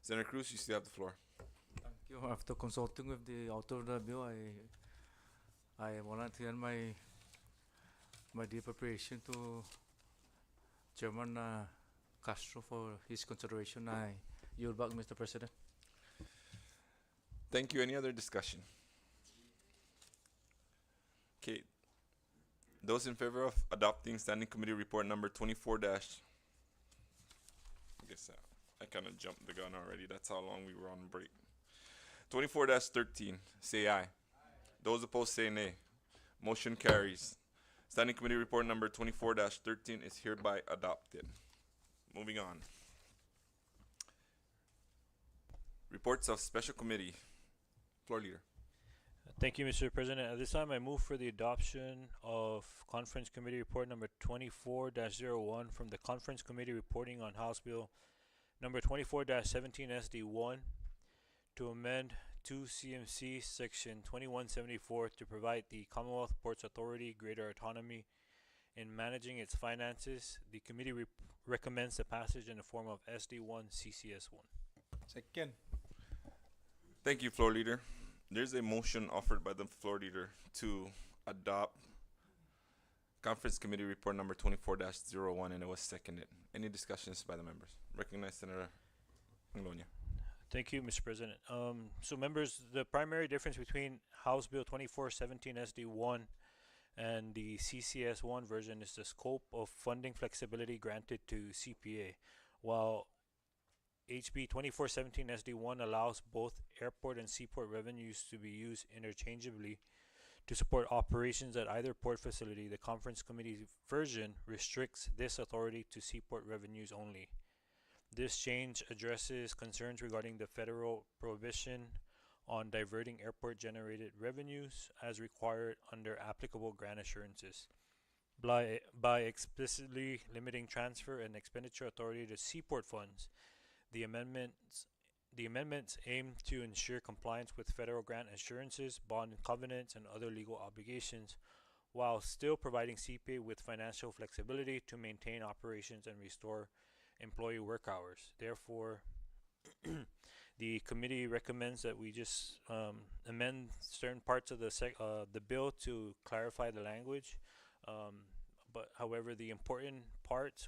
Senator Cruz, you still have the floor. Thank you. After consulting with the author of the bill, I want to end my deep appreciation to Chairman Castro for his consideration. I yield back, Mr. President. Thank you. Any other discussion? Okay. Those in favor of adopting Standing Committee Report number 24 dash. I guess I kind of jumped the gun already. That's how long we were on break. 24-13, say aye. Those opposed say nay. Motion carries. Standing Committee Report number 24-13 is hereby adopted. Moving on. Reports of Special Committee. Floor Leader. Thank you, Mr. President. At this time, I move for the adoption of Conference Committee Report number 24-01 from the Conference Committee reporting on House Bill number 24-17 SD1 to amend 2 CMC Section 2174 to provide the Commonwealth Ports Authority greater autonomy in managing its finances. The committee recommends the passage in the form of SD1 CCS1. Second. Thank you, Floor Leader. There's a motion offered by the Floor Leader to adopt Conference Committee Report number 24-01, and it was seconded. Any discussions by the members? Recognize Senator Anglonia. Thank you, Mr. President. So members, the primary difference between House Bill 2417 SD1 and the CCS1 version is the scope of funding flexibility granted to CPA, while HB 2417 SD1 allows both airport and seaport revenues to be used interchangeably to support operations at either port facility. The Conference Committee version restricts this authority to seaport revenues only. This change addresses concerns regarding the federal prohibition on diverting airport-generated revenues as required under applicable grant assurances. By explicitly limiting transfer and expenditure authority to seaport funds, the amendments aim to ensure compliance with federal grant assurances, bond covenants, and other legal obligations, while still providing CPA with financial flexibility to maintain operations and restore employee work hours. Therefore, the committee recommends that we just amend certain parts of the bill to clarify the language. But however, the important parts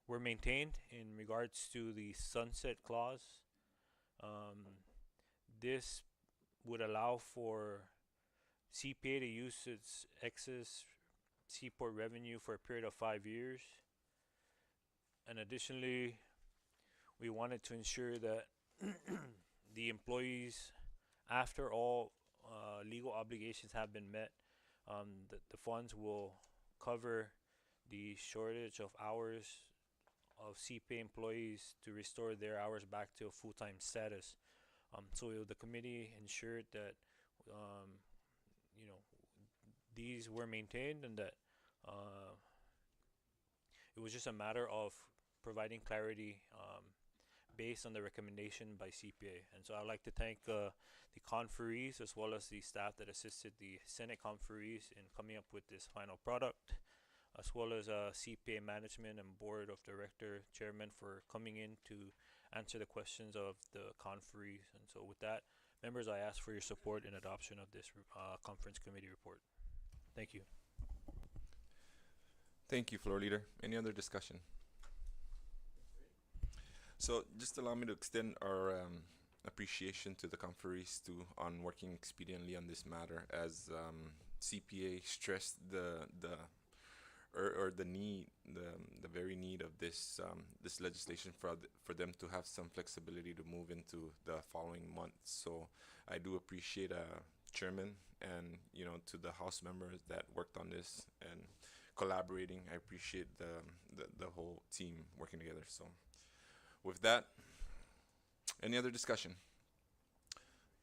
were maintained in regards to the sunset clause. This would allow for CPA to use its excess seaport revenue for a period of 5 years. And additionally, we wanted to ensure that the employees, after all legal obligations have been met, the funds will cover the shortage of hours of CPA employees to restore their hours back to a full-time status. So the committee ensured that these were maintained, and that it was just a matter of providing clarity based on the recommendation by CPA. And so I'd like to thank the conferees as well as the staff that assisted the Senate conferees in coming up with this final product, as well as CPA management and board of director chairman for coming in to answer the questions of the conferees. And so with that, members, I ask for your support in adoption of this conference committee report. Thank you. Thank you, Floor Leader. Any other discussion? So just allow me to extend our appreciation to the conferees on working expediently on this matter, as CPA stressed the very need of this legislation for them to have some flexibility to move into the following months. So I do appreciate Chairman and to the House members that worked on this and collaborating. I appreciate the whole team working together. So with that, any other discussion?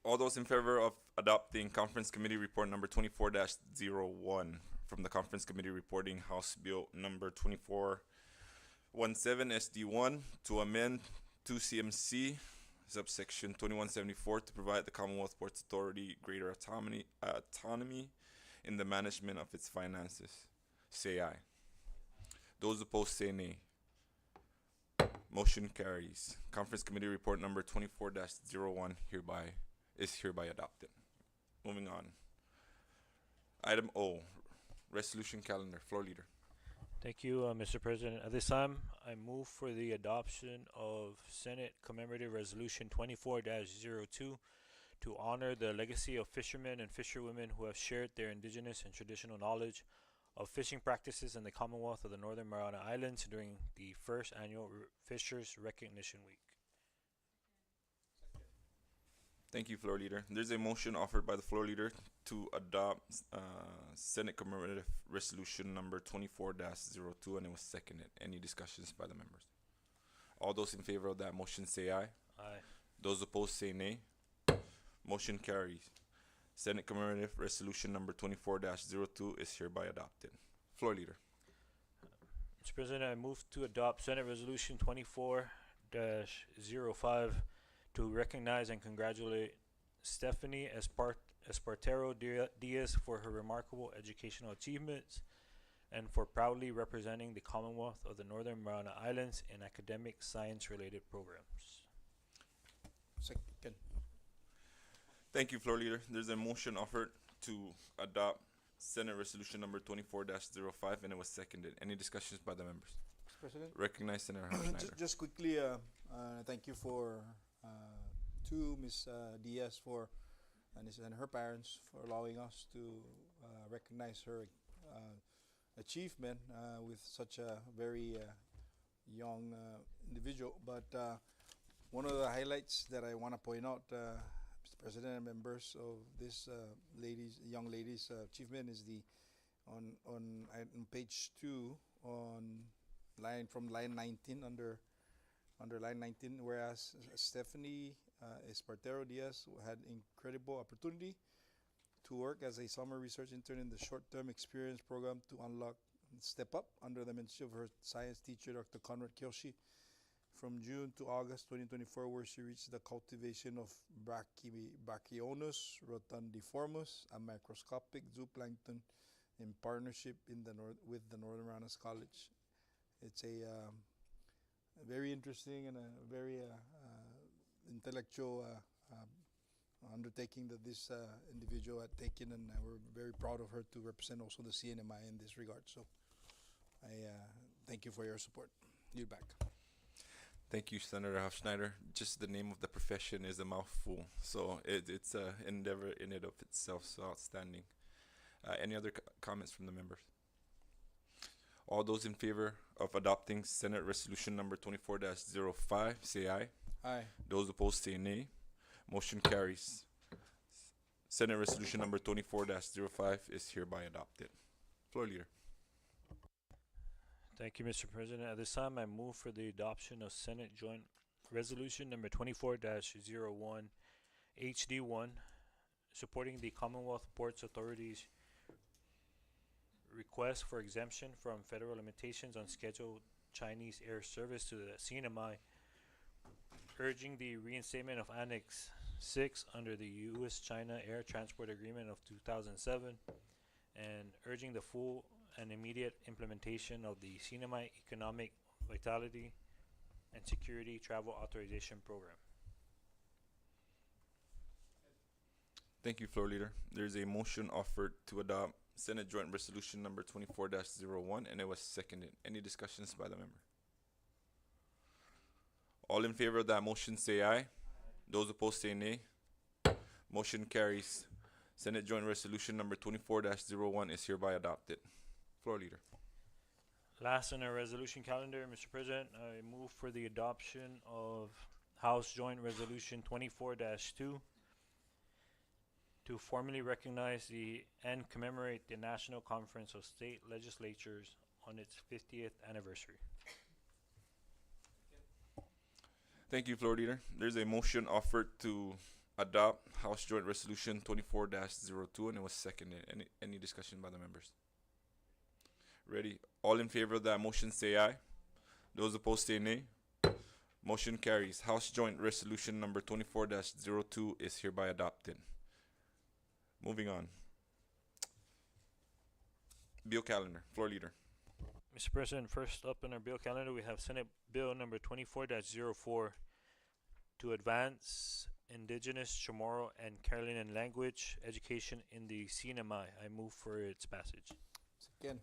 All those in favor of adopting Conference Committee Report number 24-01 from the Conference Committee reporting House Bill number 2417 SD1 to amend 2 CMC subsection 2174 to provide the Commonwealth Ports Authority greater autonomy in the management of its finances, say aye. Those opposed say nay. Motion carries. Conference Committee Report number 24-01 is hereby adopted. Moving on. Item O, Resolution Calendar. Floor Leader. Thank you, Mr. President. At this time, I move for the adoption of Senate Commemorative Resolution 24-02 to honor the legacy of fishermen and fisherwomen who have shared their indigenous and traditional knowledge of fishing practices in the Commonwealth of the Northern Mariana Islands during the first annual Fishers Recognition Week. Thank you, Floor Leader. There's a motion offered by the Floor Leader to adopt Senate Commemorative Resolution number 24-02, and it was seconded. Any discussions by the members? All those in favor of that motion say aye. Aye. Those opposed say nay. Motion carries. Senate Commemorative Resolution number 24-02 is hereby adopted. Floor Leader. Mr. President, I move to adopt Senate Resolution 24-05 to recognize and congratulate Stephanie Espartero Diaz for her remarkable educational achievements and for proudly representing the Commonwealth of the Northern Mariana Islands in academic science-related programs. Second. Thank you, Floor Leader. There's a motion offered to adopt Senate Resolution number 24-05, and it was seconded. Any discussions by the members? Mr. President? Recognize Senator Schneider. Just quickly, thank you to Ms. Diaz and her parents for allowing us to recognize her achievement with such a very young individual. But one of the highlights that I want to point out, Mr. President and members, of this young lady's achievement is on page 2 from line 19 under line 19, whereas Stephanie Espartero Diaz had incredible opportunity to work as a summer research intern in the short-term experience program to unlock Step Up under the mentorship of her science teacher, Dr. Conrad Kyoshi, from June to August 2024, where she reached the cultivation of Brachionos rotundiformis, a microscopic zooplankton, in partnership with the Northern Marianas College. It's a very interesting and a very intellectual undertaking that this individual had taken, and we're very proud of her to represent also the CNMI in this regard. So I thank you for your support. Yield back. Thank you, Senator Hofschneider. Just the name of the profession is a mouthful, so it's an endeavor in and of itself, so outstanding. Any other comments from the members? All those in favor of adopting Senate Resolution number 24-05, say aye. Aye. Those opposed say nay. Motion carries. Senate Resolution number 24-05 is hereby adopted. Floor Leader. Thank you, Mr. President. At this time, I move for the adoption of Senate Joint Resolution number 24-01 HD1, supporting the Commonwealth Ports Authority's request for exemption from federal limitations on scheduled Chinese air service to the CNMI, urging the reinstatement of Annex 6 under the U.S.-China Air Transport Agreement of 2007, and urging the full and immediate implementation of the CNMI Economic Vitality and Security Travel Authorization Program. Thank you, Floor Leader. There's a motion offered to adopt Senate Joint Resolution number 24-01, and it was seconded. Any discussions by the member? All in favor of that motion say aye. Those opposed say nay. Motion carries. Senate Joint Resolution number 24-01 is hereby adopted. Floor Leader. Last on our resolution calendar, Mr. President, I move for the adoption of House Joint Resolution 24-2 to formally recognize and commemorate the National Conference of State Legislatures on its 50th anniversary. Thank you, Floor Leader. There's a motion offered to adopt House Joint Resolution 24-02, and it was seconded. Any discussion by the members? Ready? All in favor of that motion say aye. Those opposed say nay. Motion carries. House Joint Resolution number 24-02 is hereby adopted. Moving on. Bill Calendar, Floor Leader. Mr. President, first up in our bill calendar, we have Senate Bill number 24-04 to advance Indigenous, Chamorro, and Carolinian language education in the CNMI. I move for its passage. Second.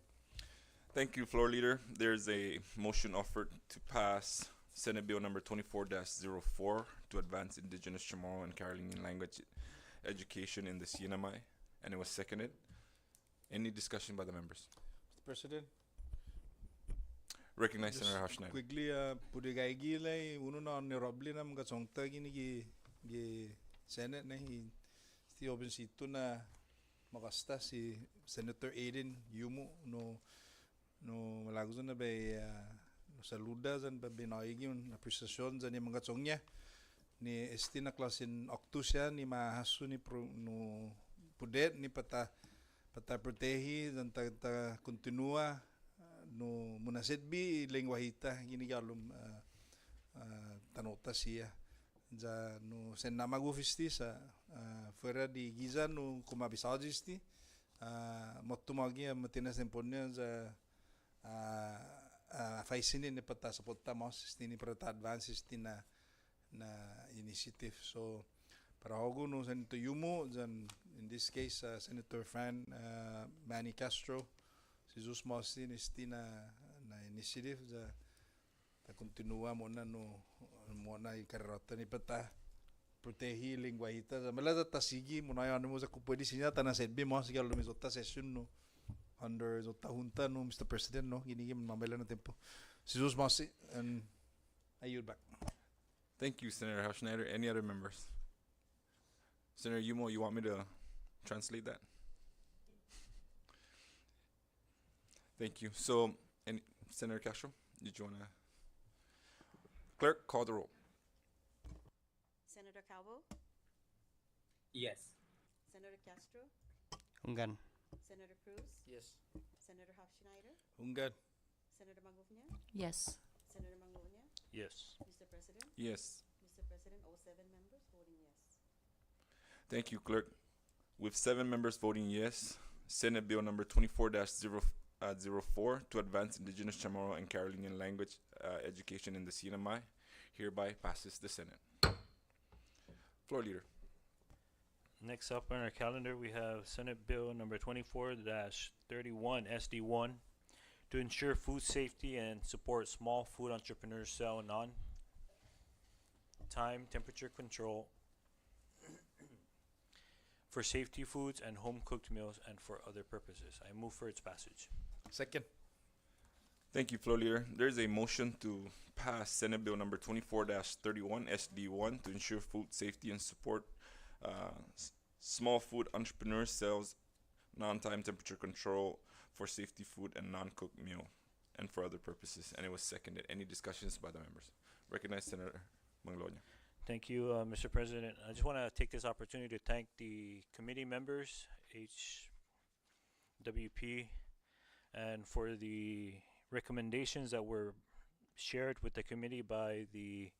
Thank you, Floor Leader. There's a motion offered to pass Senate Bill number 24-04 to advance Indigenous, Chamorro, and Carolinian language education in the CNMI, and it was seconded. Any discussion by the members? Mr. President. Recognize Just Senator Schneider. quickly, pudigay gilay uno na honorable na mga songta gini gi Senate na sti open situ na makasta si Senator Aiden Yumu no malagos na bay no saluda zan ba binaigi un appreciation zan yung mga songnya ni esti na klasin octusya ni mahasu ni no pudet ni pata protehi zan ta continua no munasid bi lengwahita ginigalum tanota siya ja no sen namagufisti sa fuera di giza no kumabisajisti mottumagi matinas temponya za faisini ne pata sapota mas ni prata advances na initiative so para hogo no Senator Yumo in this case Senator Fran Manny Castro si Jesus Martin na initiative ta continua mo na ikarota ni pata protehi lingwahita sa malada ta sigi mo na mo sa kupwede sinya ta na sedbi mo sige lo misota session no under zota junta no Mr. President no ginigim mamela na tempo si Jesus Martin and I yield back. Thank you, Senator Schneider. Any other members? Senator Yumo, you want me to translate that? Thank you. So, and Senator Castro, did you want to? Clerk, call the roll. Senator Calvo, Yes. Senator Castro, Ungan. Senator Cruz, Yes. Senator Hofschneider, Ungad. Senator Magufnia, Yes. Senator Mangonia, Yes. Mr. President. Yes. Mr. President, all 7 members voting yes. Thank you, Clerk. With 7 members voting yes, Senate Bill number 24-04 to advance Indigenous, Chamorro, and Carolinian language education in the CNMI hereby passes the Senate. Floor Leader. Next up on our calendar, we have Senate Bill number 24-31 SD1 to ensure food safety and support small food entrepreneurs sell non-time temperature control for safety foods and home cooked meals and for other purposes. I move for its passage. Second. Thank you, Floor Leader. There's a motion to pass Senate Bill number 24-31 SD1 to ensure food safety and support small food entrepreneurs sales non-time temperature control for safety food and non-cooked meal and for other purposes. And it was seconded. Any discussions by the members? Recognize Senator Manglonia. Thank you, Mr. President. I just want to take this opportunity to thank the committee members, HWP, and for the recommendations that were shared with the committee by the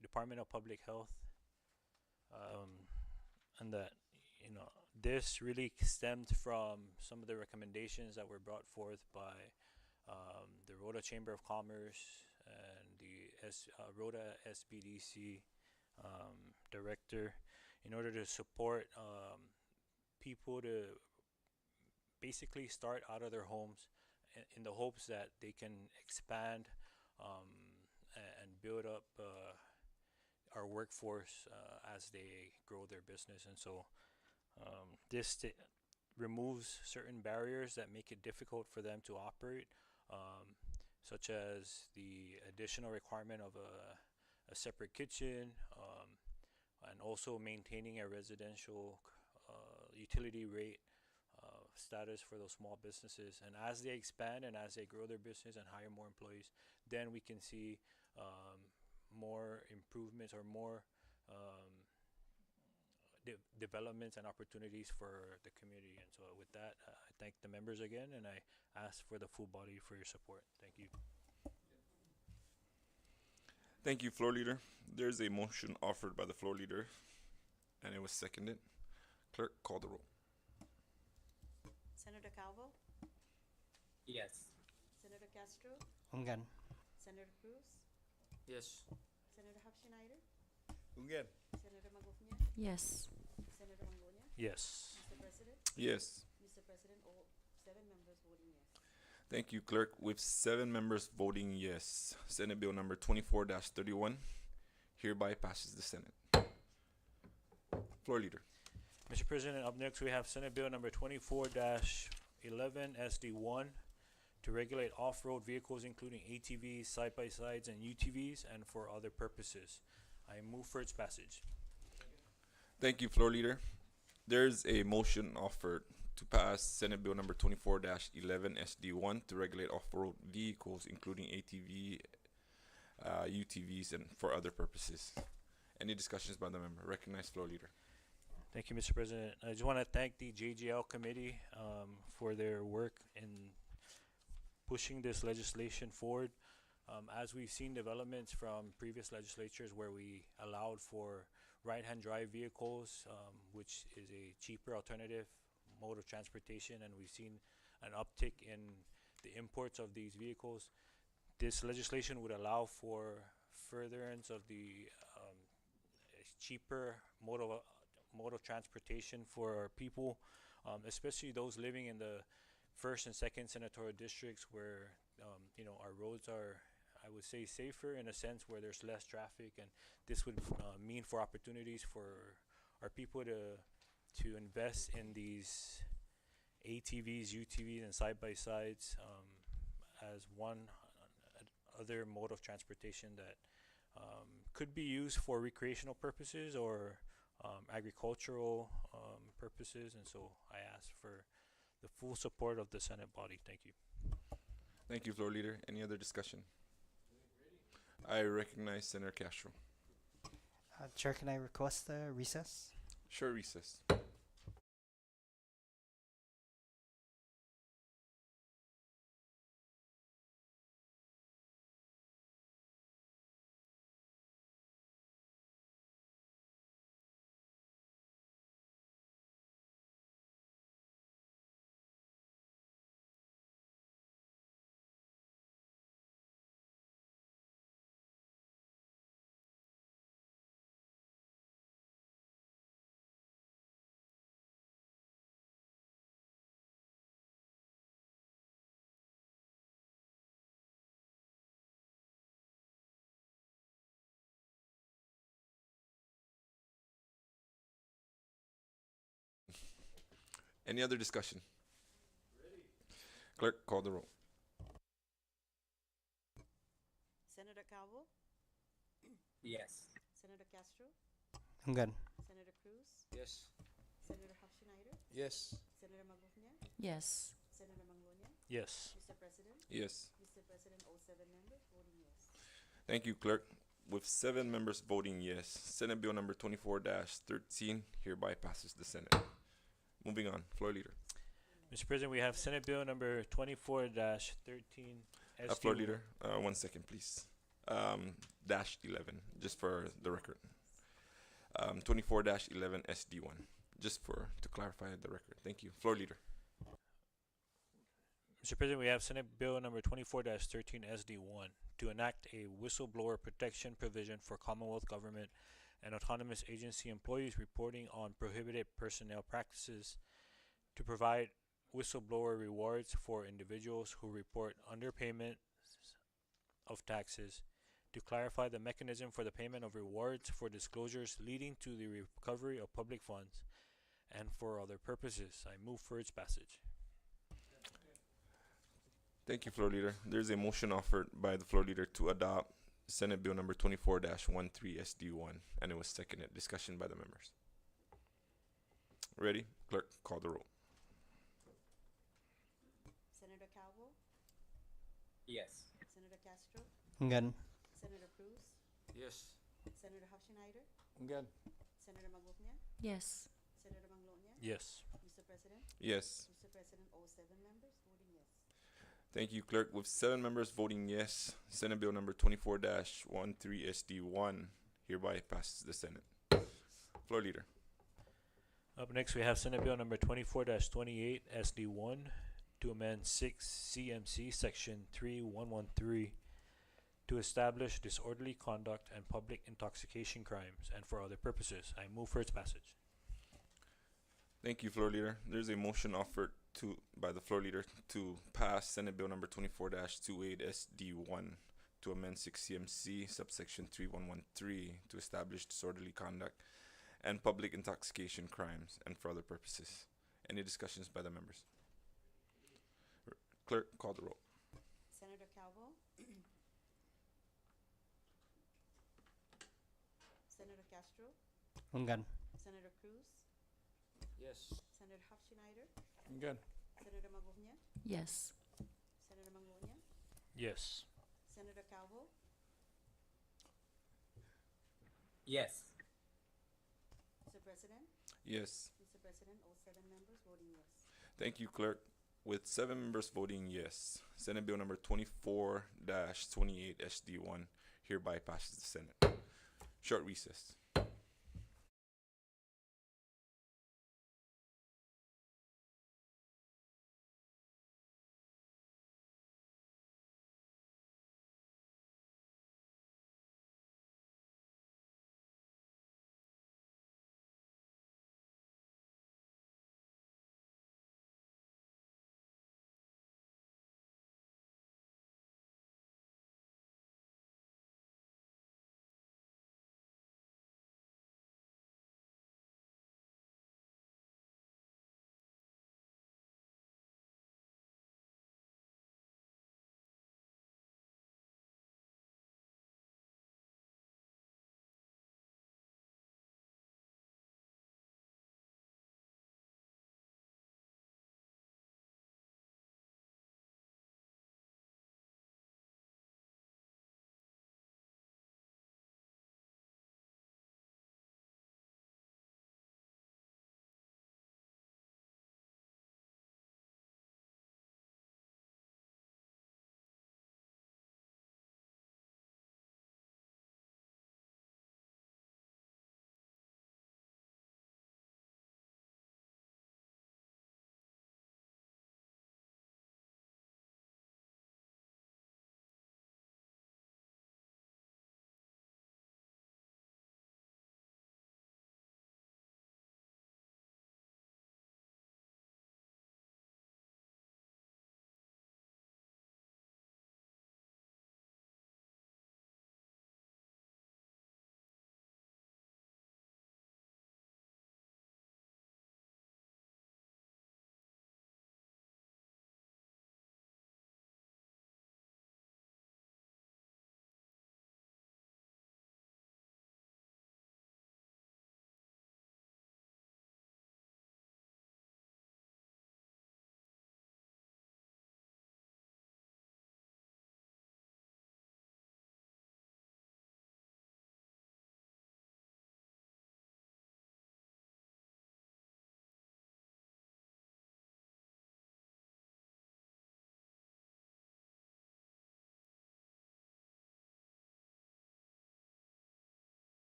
Department of Public Health, and that this really stemmed from some of the recommendations that were brought forth by the Rhoda Chamber of Commerce and the Rhoda SBDC director in order to support people to basically start out of their homes in the hopes that they can expand and build up our workforce as they grow their business. And so this removes certain barriers that make it difficult for them to operate, such as the additional requirement of a separate kitchen, and also maintaining a residential utility rate status for those small businesses. And as they expand and as they grow their business and hire more employees, then we can see more improvements or more developments and opportunities for the community. And so with that, I thank the members again, and I ask for the full body for your support. Thank you. Thank you, Floor Leader. There's a motion offered by the Floor Leader, and it was seconded. Clerk, call the roll. Senator Calvo, Yes. Senator Castro, Ungan. Senator Cruz, Yes. Senator Hapshinaider, Ungen. Senator Magufnia, Yes. Senator Mangonia. Yes. Mr. President, Yes. Mr. President, all 7 members voting yes. Thank you, Clerk. With 7 members voting yes, Senate Bill number 24-31 hereby passes the Senate. Floor Leader. Mr. President, up next we have Senate Bill number 24-11 SD1 to regulate off-road vehicles including ATVs, side-by-sides, and UTVs, and for other purposes. I move for its passage. Thank you, Floor Leader. There's a motion offered to pass Senate Bill number 24-11 SD1 to regulate off-road vehicles including ATV, UTVs, and for other purposes. Any discussions by the member? Recognize Floor Leader. Thank you, Mr. President. I just want to thank the JGL committee for their work in pushing this legislation forward. As we've seen developments from previous legislatures where we allowed for right-hand drive vehicles, which is a cheaper alternative mode of transportation, and we've seen an uptick in the imports of these vehicles. This legislation would allow for furtherance of the cheaper mode of transportation for people, especially those living in the first and second senatorial districts where our roads are, I would say, safer in a sense where there's less traffic, and this would mean for opportunities for our people to invest in these ATVs, UTVs, and side-by-sides as one other mode of transportation that could be used for recreational purposes or agricultural purposes, and so I ask for the full support of the Senate body. Thank you. Thank you, Floor Leader. Any other discussion? I recognize Senator Castro. Chair, can I request a recess? Sure, recess. Any other discussion? Clerk, call the roll. Senator Calvo, Yes. Senator Castro, Ungan. Senator Cruz, Yes. Senator Hapshinaider, Yes. Senator Magufnia, Yes. Senator Mangonia. Yes. Mr. President, Yes. Mr. President, all 7 members voting yes. Thank you, Clerk. With 7 members voting yes, Senate Bill number 24-13 hereby passes the Senate. Moving on, Floor Leader. Mr. President, we have Senate Bill number 24-13 Floor Leader, 1 second, please. -11, just for the record. 24-11 SD1, just to clarify the record. Thank you. Floor Leader. Mr. President, we have Senate Bill number 24-13 SD1 to enact a whistleblower protection provision for Commonwealth government and autonomous agency employees reporting on prohibited personnel practices, to provide whistleblower rewards for individuals who report underpayment of taxes, to clarify the mechanism for the payment of rewards for disclosures leading to the recovery of public funds, and for other purposes. I move for its passage. Thank you, Floor Leader. There's a motion offered by the Floor Leader to adopt Senate Bill number 24-13 SD1, and it was seconded. Discussion by the members. Ready? Clerk, call the roll. Senator Calvo, Yes. Senator Castro, Ungan. Senator Cruz, Yes. Senator Hapshinaider, Ungen. Senator Magufnia, Yes. Senator Mangonia. Yes. Mr. President, Yes. Mr. President, all 7 members voting yes. Thank you, Clerk. With 7 members voting yes, Senate Bill number 24-13 SD1 hereby passes the Senate. Floor Leader. Up next, we have Senate Bill number 24-28 SD1 to amend 6 CMC Section 3113 to establish disorderly conduct and public intoxication crimes and for other purposes. I move for its passage. Thank you, Floor Leader. There's a motion offered by the Floor Leader to pass Senate Bill number 24-28 SD1 to amend 6 CMC subsection 3113 to establish disorderly conduct and public intoxication crimes and for other purposes. Any discussions by the members? Clerk, call the roll. Senator Calvo. Senator Castro. Ungan. Senator Cruz. Yes. Senator Hofschneider. Again. Senator Magonia. Yes. Senator Mangonia. Yes. Senator Calvo. Yes. Mr. President. Yes. Mr. President, all 7 members voting yes. Thank you, Clerk. With 7 members voting yes, Senate Bill number 24-28 SD1 hereby passes the Senate. Short recess.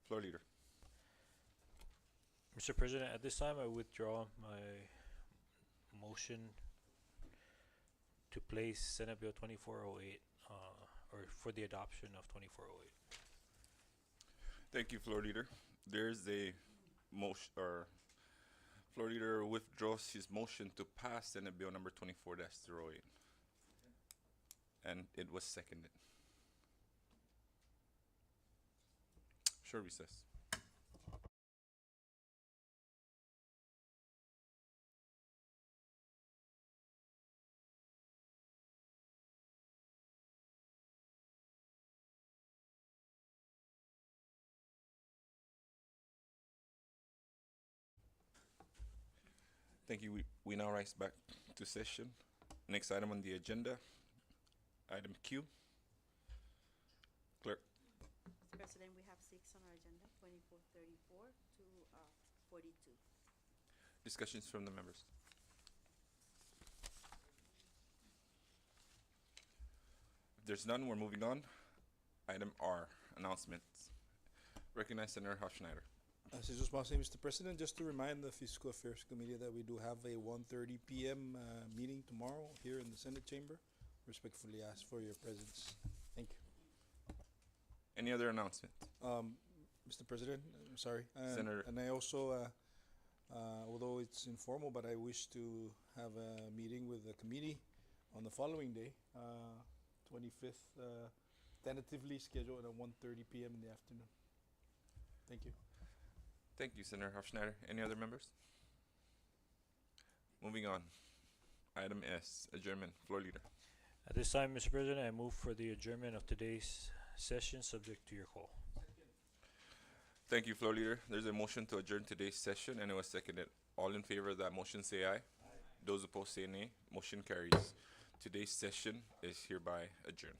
Floor leader. Mr. President, at this time I withdraw my motion to place Senate Bill 2408 or for the adoption of 2408. Thank you, floor leader. There's a motion, or floor leader withdraws his motion to pass Senate Bill number 24-08. And it was seconded. Short recess. Thank you. We now rise back to session. Next item on the agenda, item Q. Clerk. Mr. President, we have 6 on our agenda, 2434 to 42. Discussions from the members. If there's none, we're moving on. Item R, announcements. Recognize Senator Hofschneider. Jesus Masi, Mr. President, just to remind the Fiscal Affairs Committee that we do have a 1:30 p.m. Meeting tomorrow here in the Senate chamber. Respectfully ask for your presence. Thank you. Any other announcements? Mr. President, I'm sorry. Senator. And I also, although it's informal, but I wish to have a meeting with the committee on the following day, 25th, tentatively scheduled at 1:30 p.m. in the afternoon. Thank you. Thank you, Senator Hofschneider. Any other members? Moving on. Item S, adjournment. Floor leader. At this time, Mr. President, I move for the adjournment of today's session, subject to your call. Thank you, floor leader. There's a motion to adjourn today's session, and it was seconded. All in favor of that motion say aye. Those opposed say nay. Motion carries. Today's session is hereby adjourned.